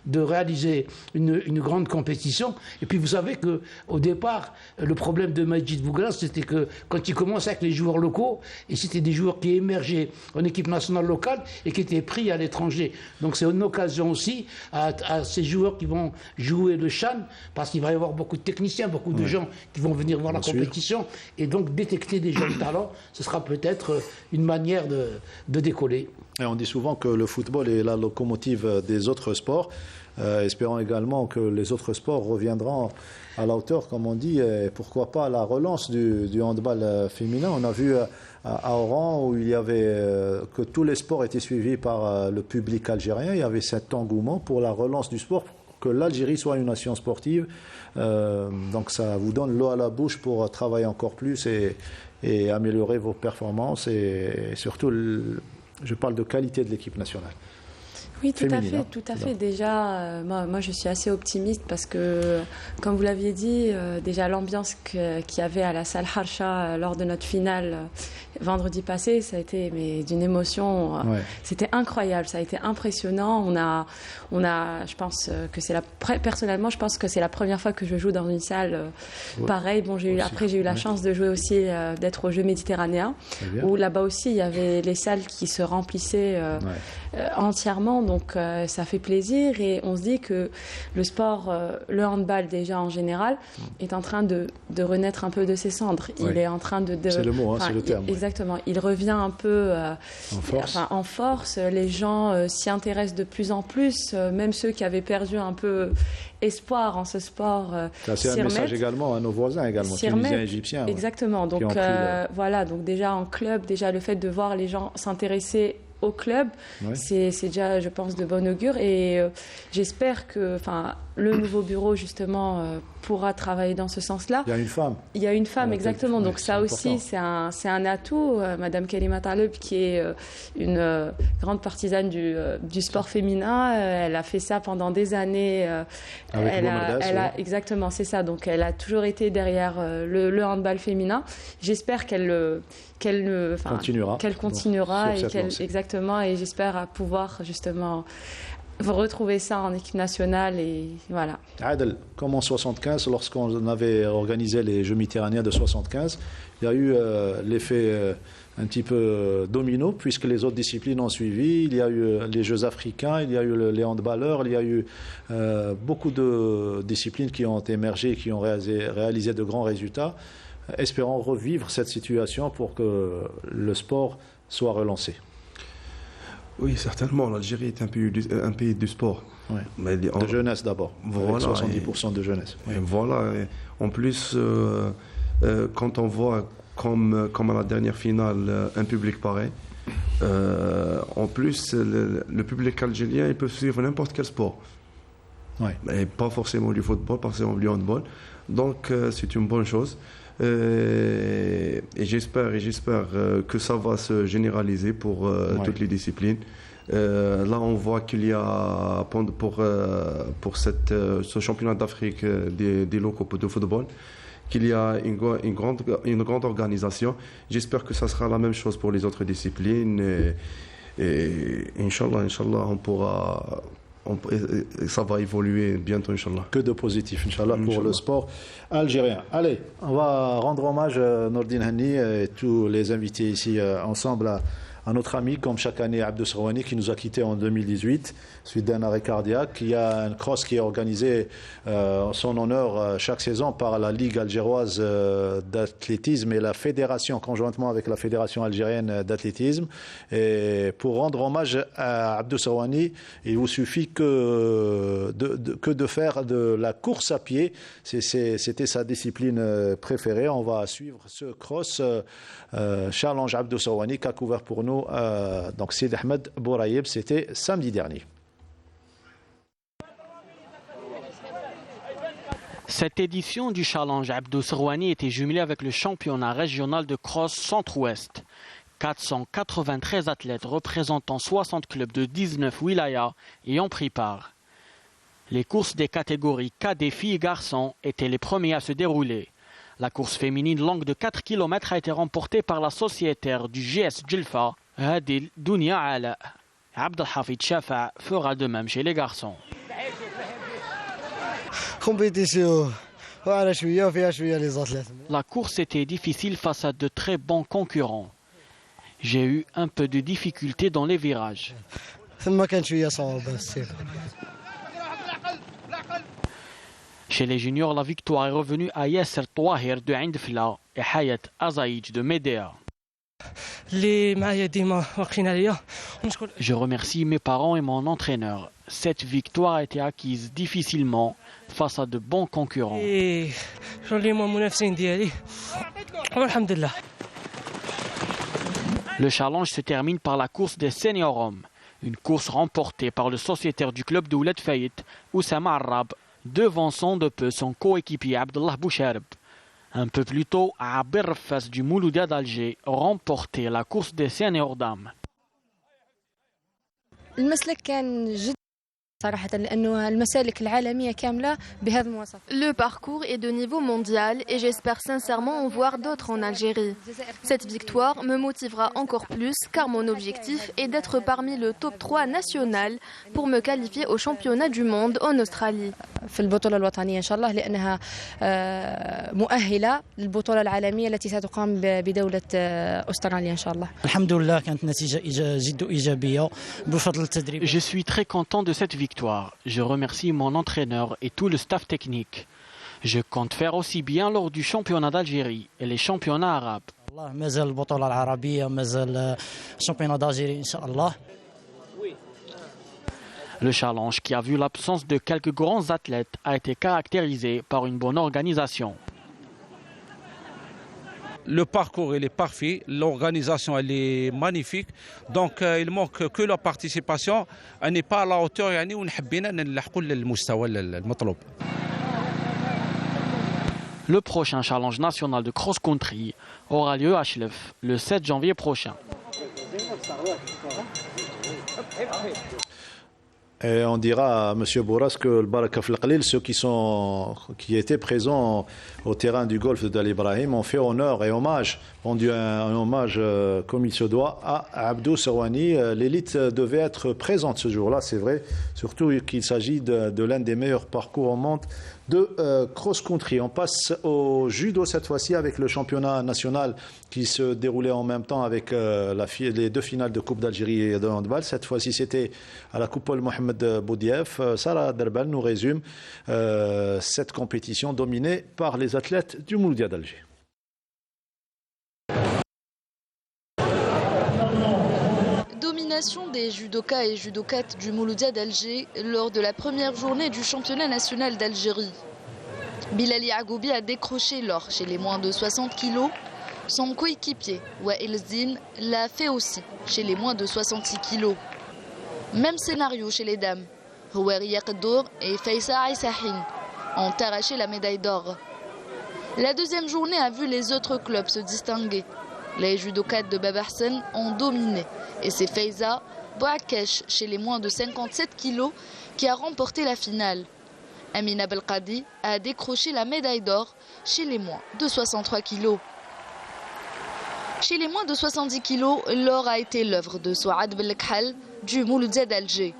de réaliser une grande compétition. Et puis vous savez qu'au départ, le problème de Majid Bougra, c'était que quand il commençait avec les joueurs locaux, et c'était des joueurs qui émergeaient en équipe nationale locale et qui étaient pris à l'étranger. Donc c'est une occasion aussi à ces joueurs qui vont jouer le CHAN, parce qu'il va y avoir beaucoup de techniciens, beaucoup de gens qui vont venir voir la compétition, et donc détecter des jeunes talents, ce sera peut-être une manière de décoller. Et on dit souvent que le football est la locomotive des autres sports. Espérons également que les autres sports reviendront à la hauteur, comme on dit, et pourquoi pas la relance du handball féminin. On a vu à Oran où il y avait que tous les sports étaient suivis par le public algérien. Il y avait cet engouement pour la relance du sport. que l'Algérie soit une nation sportive. Donc ça vous donne l'eau à la bouche pour travailler encore plus et améliorer vos performances et surtout, je parle de qualité de l'équipe nationale. Oui, tout à fait. Déjà, moi, je suis assez optimiste parce que, comme vous l'aviez dit, déjà l'ambiance qu'il y avait à la salle Harsha lors de notre finale vendredi passé, ça a été d'une émotion. C'était incroyable, ça a été impressionnant. Je pense que personnellement, je pense que c'est la première fois que je joue dans une salle pareille. Bon, j'ai eu la chance de jouer aussi, d'être aux Jeux méditerranéens, où là-bas aussi il y avait les salles qui se remplissaient entièrement. Donc ça fait plaisir et on se dit que le sport, le handball déjà en général, est en train de renaître un peu de ses cendres. Il est en train de c'est le mot, c'est le terme. Exactement. Il revient un peu en force. Les gens s'y intéressent de plus en plus, même ceux qui avaient perdu un peu espoir en ce sport. C'est un message également à nos voisins également, tunisiens, égyptiens. Exactement. Donc voilà. Donc déjà en club, déjà le fait de voir les gens s'intéresser au club, c'est déjà, je pense, de bon augure et j'espère que le nouveau bureau, justement, pourra travailler dans ce sens-là. Il y a une femme. Il y a une femme, exactement. Donc ça aussi, c'est un atout. Madame Karima Taleb, qui est une grande partisane du sport féminin, elle a fait ça pendant des années. Exactement, c'est ça. Donc elle a toujours été derrière le handball féminin. J'espère qu'elle continuera exactement, et j'espère pouvoir justement retrouver ça en équipe nationale et voilà. Adel, comme en 75, lorsqu'on avait organisé les Jeux méditerranéens de 75, il y a eu l'effet un petit peu domino puisque les autres disciplines ont suivi. Il y a eu les Jeux africains, il y a eu les handballeurs, il y a eu beaucoup de disciplines qui ont émergé, qui ont réalisé de grands résultats. Espérons revivre cette situation pour que le sport soit relancé. Oui, certainement. L'Algérie est un pays du sport. Ouais. Mais de jeunesse d'abord. Voilà, avec 70% de jeunesse. Et voilà. Et en plus, quand on voit, comme à la dernière finale, un public pareil, en plus, le public algérien, il peut suivre n'importe quel sport. Ouais. Et pas forcément du football, pas forcément du handball. Donc, c'est une bonne chose. Et j'espère que ça va se généraliser pour toutes les disciplines. Là, on voit qu'il y a pour ce championnat d'Afrique des locaux de football, qu'il y a une grande organisation. J'espère que ça sera la même chose pour les autres disciplines. Et Inch'Allah, ça va évoluer bientôt, Inch'Allah. Que de positif, Inch'Allah, pour le sport algérien. Allez, on va rendre hommage à Nordine Hani et tous les invités ici ensemble à notre ami, comme chaque année, Abdou Serwani, qui nous a quittés en 2018 suite d'un arrêt cardiaque. Il y a un cross qui est organisé en son honneur chaque saison par la Ligue algéroise d'athlétisme et la fédération, conjointement avec la Fédération algérienne d'athlétisme. Et pour rendre hommage à Abdou Serwani, il vous suffit que de faire de la course à pied. C'était sa discipline préférée. On va suivre ce cross challenge Abdou Serwani qu'a couvert pour nous donc Sid Ahmed Bouraïeb. C'était samedi dernier. Cette édition du Challenge Abdou Serwani était jumelée avec le championnat régional de cross Centre-Ouest. 493 athlètes représentant 60 clubs de 19 wilayas y ont pris part. Les courses des catégories cadets filles et garçons étaient les premiers à se dérouler. La course féminine longue de 4 km a été remportée par la sociétaire du GS Djelfa, Hadil Dounia Ala. Abdelhafid Shafa fera de même chez les garçons. La course était difficile face à de très bons concurrents. J'ai eu un peu de difficulté dans les virages. Chez les juniors, la victoire est revenue à Yasser Touahir de Indfla et Hayat Azaïj de Médéa. Je remercie mes parents et mon entraîneur. Cette victoire a été acquise difficilement face à de bons concurrents. Le challenge se termine par la course des seniors hommes. Une course remportée par le sociétaire du club de Ouled Fayet, Oussama Arab, devançant de peu son coéquipier Abdallah Bouchareb. Un peu plus tôt, Abir Rafas du Mouloudia d'Alger remportait la course des seniors dames. Le parcours est de niveau mondial et j'espère sincèrement en voir d'autres en Algérie. Cette victoire me motivera encore plus car mon objectif est d'être parmi le top 3 national pour me qualifier au championnat du monde en Australie. في البطولة الوطنية إن شاء الله لأنها مؤهلة للبطولة العالمية التي ستقام بدولة أستراليا إن شاء الله. الحمد لله كانت نتيجة جد إيجابية بفضل التدريب. Je suis très content de cette victoire. Je remercie mon entraîneur et tout le staff technique. Je compte faire aussi bien lors du championnat d'Algérie et les championnats arabes. الله مازال البطولة العربية مازال الشامبيونات d'Algérie إن شاء الله. Le challenge, qui a vu l'absence de quelques grands athlètes, a été caractérisé par une bonne organisation. Le parcours il est parfait, l'organisation elle est magnifique, donc il manque que la participation, elle n'est pas à la hauteur يعني ونحبينا نلحقوا للمستوى المطلوب. Le prochain challenge national de cross-country aura lieu à Chlef le 7 janvier prochain. Et on dira à M. Bourras que le Baraka Fl-Qalil, ceux qui étaient présents au terrain du golfe de Dal Ibrahim, ont fait honneur et hommage, rendu un hommage comme il se doit à Abdou Serwani. L'élite devait être présente ce jour-là, c'est vrai, surtout qu'il s'agit de l'un des meilleurs parcours au monde de cross-country. On passe au judo cette fois-ci avec le championnat national qui se déroulait en même temps avec les deux finales de Coupe d'Algérie et de handball. Cette fois-ci, c'était à la Coupole Mohamed Boudief. Sarah Derbal nous résume cette compétition dominée par les athlètes du Mouloudia d'Alger. Domination des judokas et judokates du Mouloudia d'Alger lors de la première journée du championnat national d'Algérie. Bilali Agoubi a décroché l'or chez les moins de 60 kg. Son coéquipier, Wael Zdin, l'a fait aussi chez les moins de 66 kg. Même scénario chez les dames. Houariya Qaddour et Faïsa Aïsahin ont arraché la médaille d'or. La deuxième journée a vu les autres clubs se distinguer. Les judokates de Babarsen ont dominé et c'est Faiza Bouakesh chez les moins de 57 kg qui a remporté la finale. Amina Belkadi a décroché la médaille d'or chez les moins de 63 kg. Chez les moins de 70 kg, l'or a été l'œuvre de Souad Belkhal du Mouloudia d'Alger.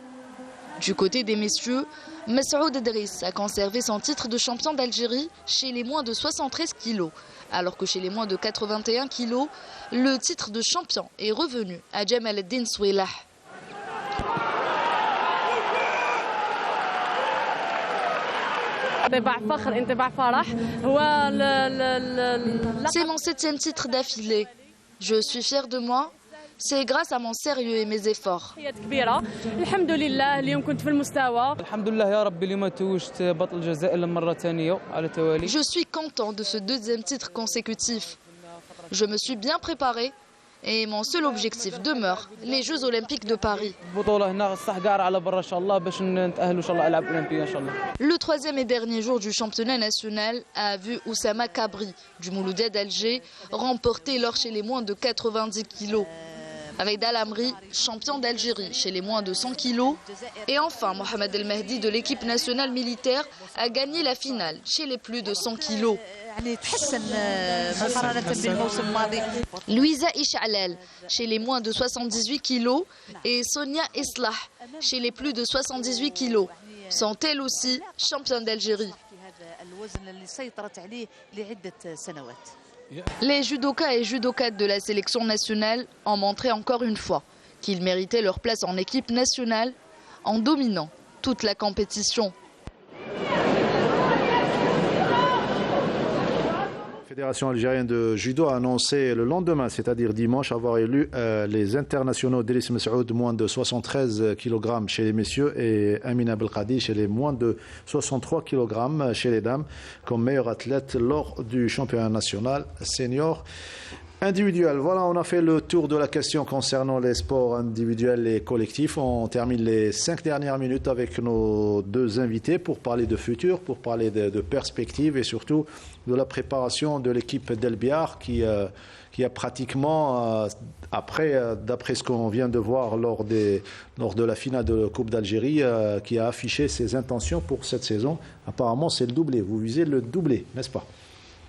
Du côté des messieurs, Massoud Idriss a conservé son titre de champion d'Algérie chez les moins de 73 kg, alors que chez les moins de 81 kg, le titre de champion est revenu à Jamal Eddin Souilah. C'est mon 7e titre d'affilée. Je suis fière de moi. C'est grâce à mon sérieux et mes efforts. Je suis content de ce 2e titre consécutif. Je me suis bien préparé et mon seul objectif demeure les Jeux Olympiques de Paris. Le 3e et dernier jour du championnat national a vu Oussama Kabri du Mouloudia d'Alger remporter l'or chez les moins de 90 kg. Avec Dalamri, champion d'Algérie chez les moins de 100 kg. Et enfin, Mohamed El Mahdi de l'équipe nationale militaire a gagné la finale chez les plus de 100 kg. Louisa Ishalal chez les moins de 78 kg et Sonia Islah chez les plus de 78 kg sont elles aussi championnes d'Algérie. Les judokas et judokates de la sélection nationale ont montré encore une fois qu'ils méritaient leur place en équipe nationale en dominant toute la compétition. La Fédération algérienne de judo a annoncé le lendemain, c'est-à-dire dimanche, avoir élu les internationaux Driss Messoud, moins de 73 kg chez les messieurs, et Amina Belkadi chez les moins de 63 kg chez les dames, comme meilleurs athlètes lors du championnat national senior Individuel, voilà, on a fait le tour de la question concernant les sports individuels et collectifs. On termine les 5 dernières minutes avec nos 2 invités pour parler de futur, pour parler de perspectives et surtout de la préparation de l'équipe d'El Biar qui a pratiquement, d'après ce qu'on vient de voir lors de la finale de la Coupe d'Algérie, qui a affiché ses intentions pour cette saison. Apparemment, c'est le doublé. Vous visez le doublé, n'est-ce pas ?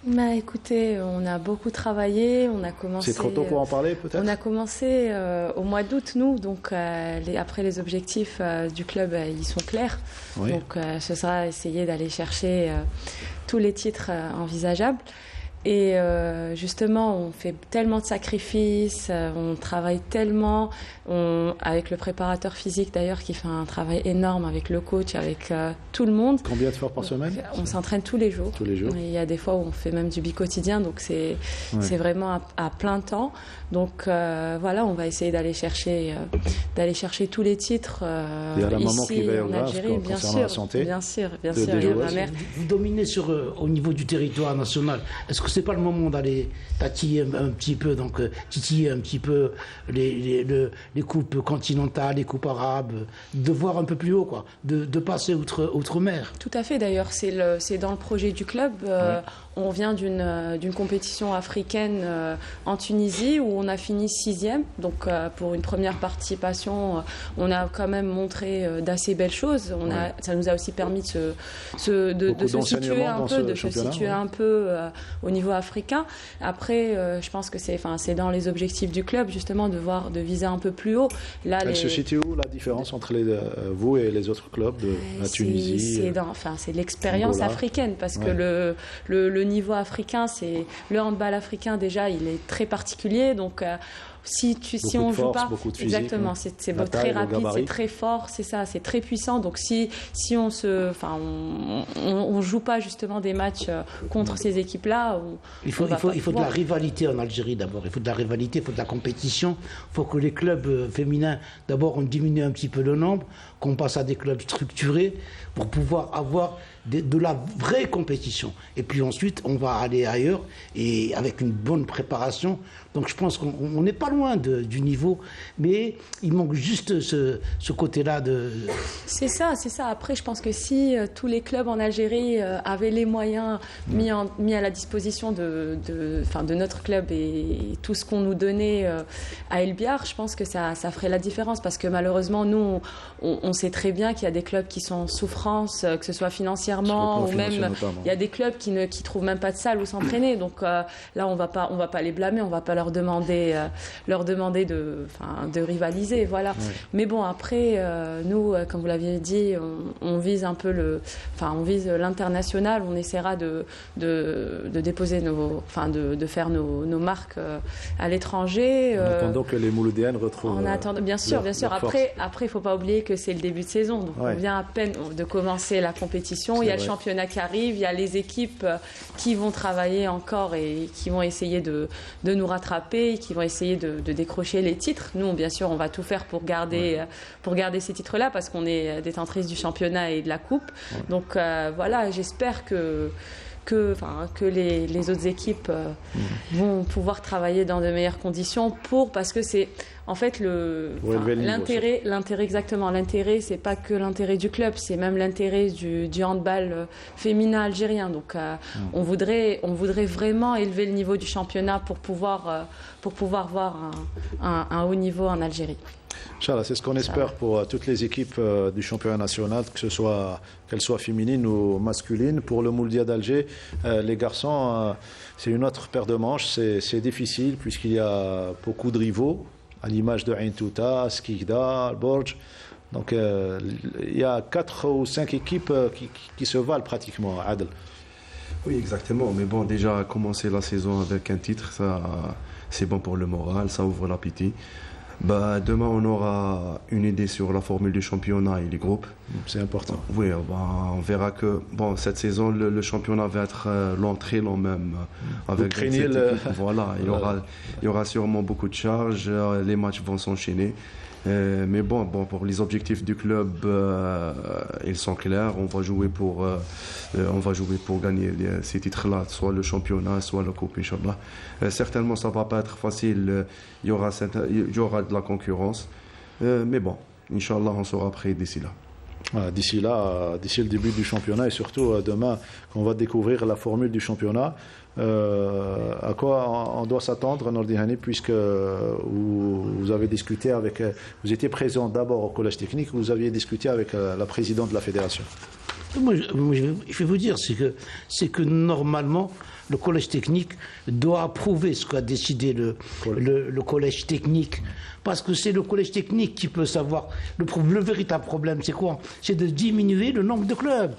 Bah, écoutez, on a beaucoup travaillé, on a commencé... C'est trop tôt pour en parler peut-être ? On a commencé au mois d'août, nous, donc après les objectifs du club, ils sont clairs. Oui. Donc ce sera essayer d'aller chercher tous les titres envisageables. Et justement, on fait tellement de sacrifices, on travaille tellement, avec le préparateur physique d'ailleurs qui fait un travail énorme avec le coach, avec tout le monde. Combien de fois par semaine ? On s'entraîne tous les jours. Tous les jours. Et il y a des fois où on fait même du bi-quotidien, donc c'est vraiment à plein temps. Donc voilà, on va essayer d'aller chercher tous les titres il y a la ici maman qui veille en Algérie, bien sûr, la santé. Bien sûr. Il y a ma mère. Vous dominez au niveau du territoire national. Est-ce que c'est pas le moment d'aller tatiller un petit peu, donc titiller un petit peu les coupes continentales, les coupes arabes, de voir un peu plus haut, quoi, de passer outre-mer? Tout à fait. D'ailleurs, c'est dans le projet du club. On vient d'une compétition africaine en Tunisie où on a fini 6e. Donc pour une première participation, on a quand même montré d'assez belles choses. Ça nous a aussi permis de se situer un peu au niveau africain. Après, je pense que c'est dans les objectifs du club justement de viser un peu plus haut. Là, elle se situe où la différence entre vous et les autres clubs de la Tunisie? C'est l'expérience africaine parce que le niveau africain, c'est le handball africain déjà, il est très particulier. Donc si on joue pas, exactement, c'est très rapide, c'est très fort, c'est ça, c'est très puissant. Donc si on joue pas justement des matchs contre ces équipes-là, il faut de la rivalité en Algérie d'abord. Il faut de la rivalité, il faut de la compétition. Il faut que les clubs féminins, d'abord, on diminue un petit peu le nombre, qu'on passe à des clubs structurés pour pouvoir avoir de la vraie compétition. Et puis ensuite, on va aller ailleurs et avec une bonne préparation. Donc je pense qu'on n'est pas loin du niveau, mais il manque juste ce côté-là de... C'est ça. Après, je pense que si tous les clubs en Algérie avaient les moyens mis à la disposition de notre club et tout ce qu'on nous donnait à El Biar, je pense que ça ferait la différence. Parce que malheureusement, nous, on sait très bien qu'il y a des clubs qui sont en souffrance, que ce soit financièrement ou même il y a des clubs qui trouvent même pas de salle où s'entraîner. Donc là, on va pas les blâmer, on va pas leur demander de rivaliser, voilà. Ouais. Mais bon, après, nous, comme vous l'aviez dit, on vise un peu on vise l'international. On essaiera de déposer de faire nos marques à l'étranger. En attendant que les Mouloudéennes retrouvent. Bien sûr. Après, il faut pas oublier que c'est le début de saison, donc on vient à peine de commencer la compétition. Il y a le championnat qui arrive, il y a les équipes qui vont travailler encore et qui vont essayer de nous rattraper, qui vont essayer de décrocher les titres. Nous, bien sûr, on va tout faire pour garder ces titres-là parce qu'on est détentrice du championnat et de la coupe. Ouais. Donc voilà, j'espère que les autres équipes vont pouvoir travailler dans de meilleures conditions parce que c'est en fait l'intérêt exactement. L'intérêt, c'est pas que l'intérêt du club, c'est même l'intérêt du handball féminin algérien. Donc on voudrait vraiment élever le niveau du championnat pour pouvoir voir un haut niveau en Algérie. Inch'Allah, c'est ce qu'on espère pour toutes les équipes du championnat national, qu'elles soient féminines ou masculines. Pour le Mouldia d'Alger, les garçons, c'est une autre paire de manches. C'est difficile puisqu'il y a beaucoup de rivaux, à l'image de Ain Touta, Skikda, Borj. Donc il y a 4 ou 5 équipes qui se valent pratiquement à Adel. Oui, exactement. Mais bon, déjà commencer la saison avec un titre, ça, c'est bon pour le moral, ça ouvre l'appétit. Demain, on aura une idée sur la formule du championnat et les groupes. C'est important. Oui, on verra que cette saison, le championnat va être l'entrée même. Avec cette équipe. Voilà, il y aura sûrement beaucoup de charges, les matchs vont s'enchaîner. Mais bon, pour les objectifs du club, ils sont clairs. On va jouer pour gagner ces titres-là, soit le championnat, soit la coupe, Inch'Allah. Certainement, ça ne va pas être facile. Il y aura de la concurrence. Mais bon, Inch'Allah, on sera prêt d'ici là. Voilà, d'ici le début du championnat et surtout demain, on va découvrir la formule du championnat. À quoi on doit s'attendre, Nordi Hani, puisque vous avez discuté avec, vous étiez présent d'abord au collège technique, vous aviez discuté avec la présidente de la fédération. Moi, je vais vous dire, c'est que normalement, le collège technique doit approuver ce qu'a décidé le collège technique. Parce que c'est le collège technique qui peut savoir. Le véritable problème, c'est quoi? C'est de diminuer le nombre de clubs.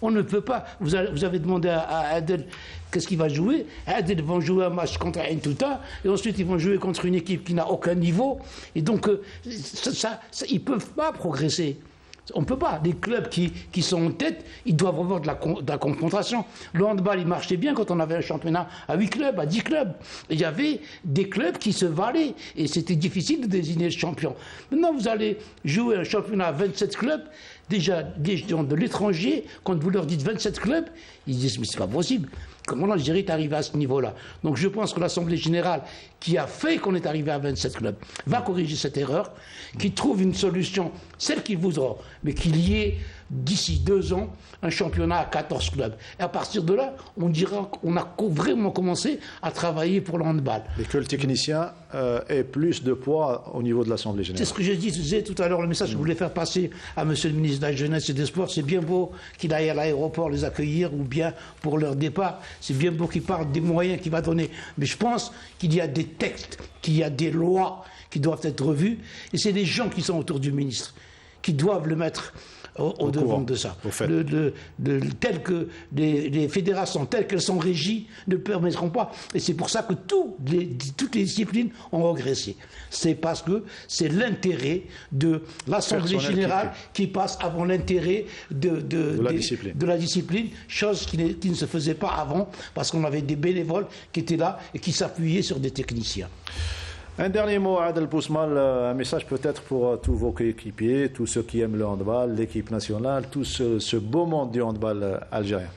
On ne peut pas. Vous avez demandé à Adel qu'est-ce qu'il va jouer. Adel vont jouer un match contre Ain Touta et ensuite ils vont jouer contre une équipe qui n'a aucun niveau. Et donc, ils ne peuvent pas progresser. On ne peut pas. Les clubs qui sont en tête, ils doivent avoir de la confrontation. Le handball, il marchait bien quand on avait un championnat à 8 clubs, à 10 clubs. Et il y avait des clubs qui se valaient. Et c'était difficile de désigner le champion. Maintenant, vous allez jouer un championnat à 27 clubs. Déjà, des gens de l'étranger, quand vous leur dites 27 clubs, ils disent « mais c'est pas possible ». Comment l'Algérie est arrivée à ce niveau-là? Donc je pense que l'Assemblée générale, qui a fait qu'on est arrivé à 27 clubs, va corriger cette erreur, qui trouve une solution, celle qu'il voudra, mais qu'il y ait d'ici 2 ans un championnat à 14 clubs. Et à partir de là, on dira qu'on a vraiment commencé à travailler pour le handball. Et que le technicien ait plus de poids au niveau de l'Assemblée générale. C'est ce que je disais tout à l'heure, le message que je voulais faire passer à monsieur le ministre de la Jeunesse et des Sports. C'est bien beau qu'il aille à l'aéroport les accueillir ou bien pour leur départ. C'est bien beau qu'il parle des moyens qu'il va donner. Mais je pense qu'il y a des textes, qu'il y a des lois qui doivent être revues. Et c'est les gens qui sont autour du ministre qui doivent le mettre au devant de ça. Tel que les fédérations, telles qu'elles sont régies, ne permettront pas. Et c'est pour ça que toutes les disciplines ont régressé. C'est parce que c'est l'intérêt de l'Assemblée générale qui passe avant l'intérêt de la discipline, chose qui ne se faisait pas avant, parce qu'on avait des bénévoles qui étaient là et qui s'appuyaient sur des techniciens. Un dernier mot, Adel Bousmal, un message peut-être pour tous vos coéquipiers, tous ceux qui aiment le handball, l'équipe nationale, tout ce beau monde du handball algérien.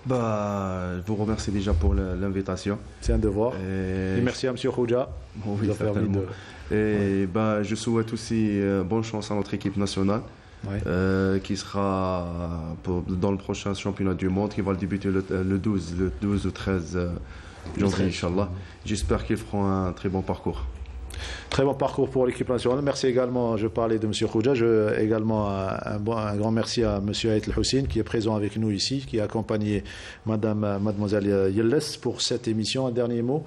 Je vous remercie déjà pour l'invitation. C'est un devoir. Et merci à M. Khouja. Oui, certainement. Et je souhaite aussi bonne chance à notre équipe nationale. Oui. Qui sera dans le prochain championnat du monde, qui va débuter le 12 ou 13 janvier, Inch'Allah. J'espère qu'ils feront un très bon parcours. Très bon parcours pour l'équipe nationale. Merci également, je parlais de M. Khouja, également un grand merci à M. Aït El-Hussein qui est présent avec nous ici, qui a accompagné mademoiselle Yelles pour cette émission. Un dernier mot.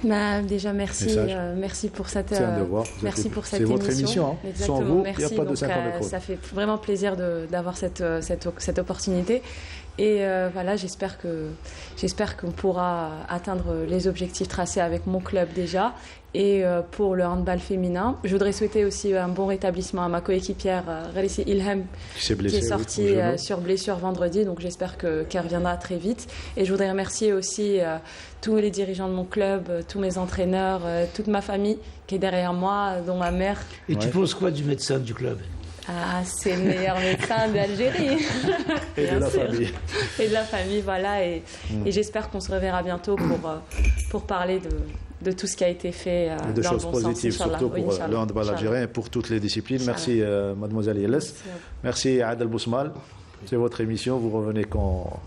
Déjà merci pour cette merci pour cette émission. C'est votre émission, hein. Exactement. Sans vous, merci. Il n'y a pas de 50 micros. Ça fait vraiment plaisir d'avoir cette opportunité. Et voilà, j'espère qu'on pourra atteindre les objectifs tracés avec mon club déjà. Et pour le handball féminin, je voudrais souhaiter aussi un bon rétablissement à ma coéquipière Ghalissi Ilham qui est sortie sur blessure vendredi. Donc j'espère qu'elle reviendra très vite. Et je voudrais remercier aussi tous les dirigeants de mon club, tous mes entraîneurs, toute ma famille qui est derrière moi, dont ma mère. Et tu penses quoi du médecin du club? C'est le meilleur médecin d'Algérie. Et de la famille. Et de la famille, voilà. Et j'espère qu'on se reverra bientôt pour parler de tout ce qui a été fait de dans choses le bon positives, sens, surtout pour le handball algérien et pour toutes les disciplines. Merci mademoiselle Yelles. Merci Adel Bousmal. C'est votre émission, vous revenez quand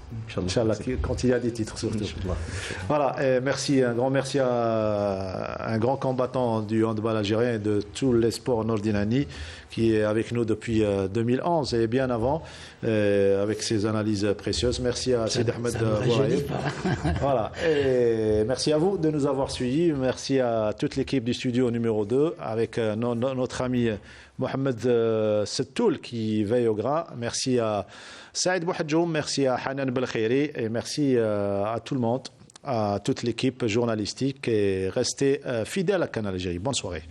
il y a des titres surtout. Voilà, et merci, un grand merci à un grand combattant du handball algérien et de tous les sports Nordi Hani qui est avec nous depuis 2011 et bien avant avec ses analyses précieuses. Merci à Sid Ahmed Bouhaïb. Voilà, et merci à vous de nous avoir suivis. Merci à toute l'équipe du studio numéro 2 avec notre ami Mohamed Settoul qui veille au gras. Merci à Saïd Bouhadjoum, merci à Hanan Belkhairi et merci à tout le monde, à toute l'équipe journalistique et restez fidèles à Canal Algérie. Bonne soirée.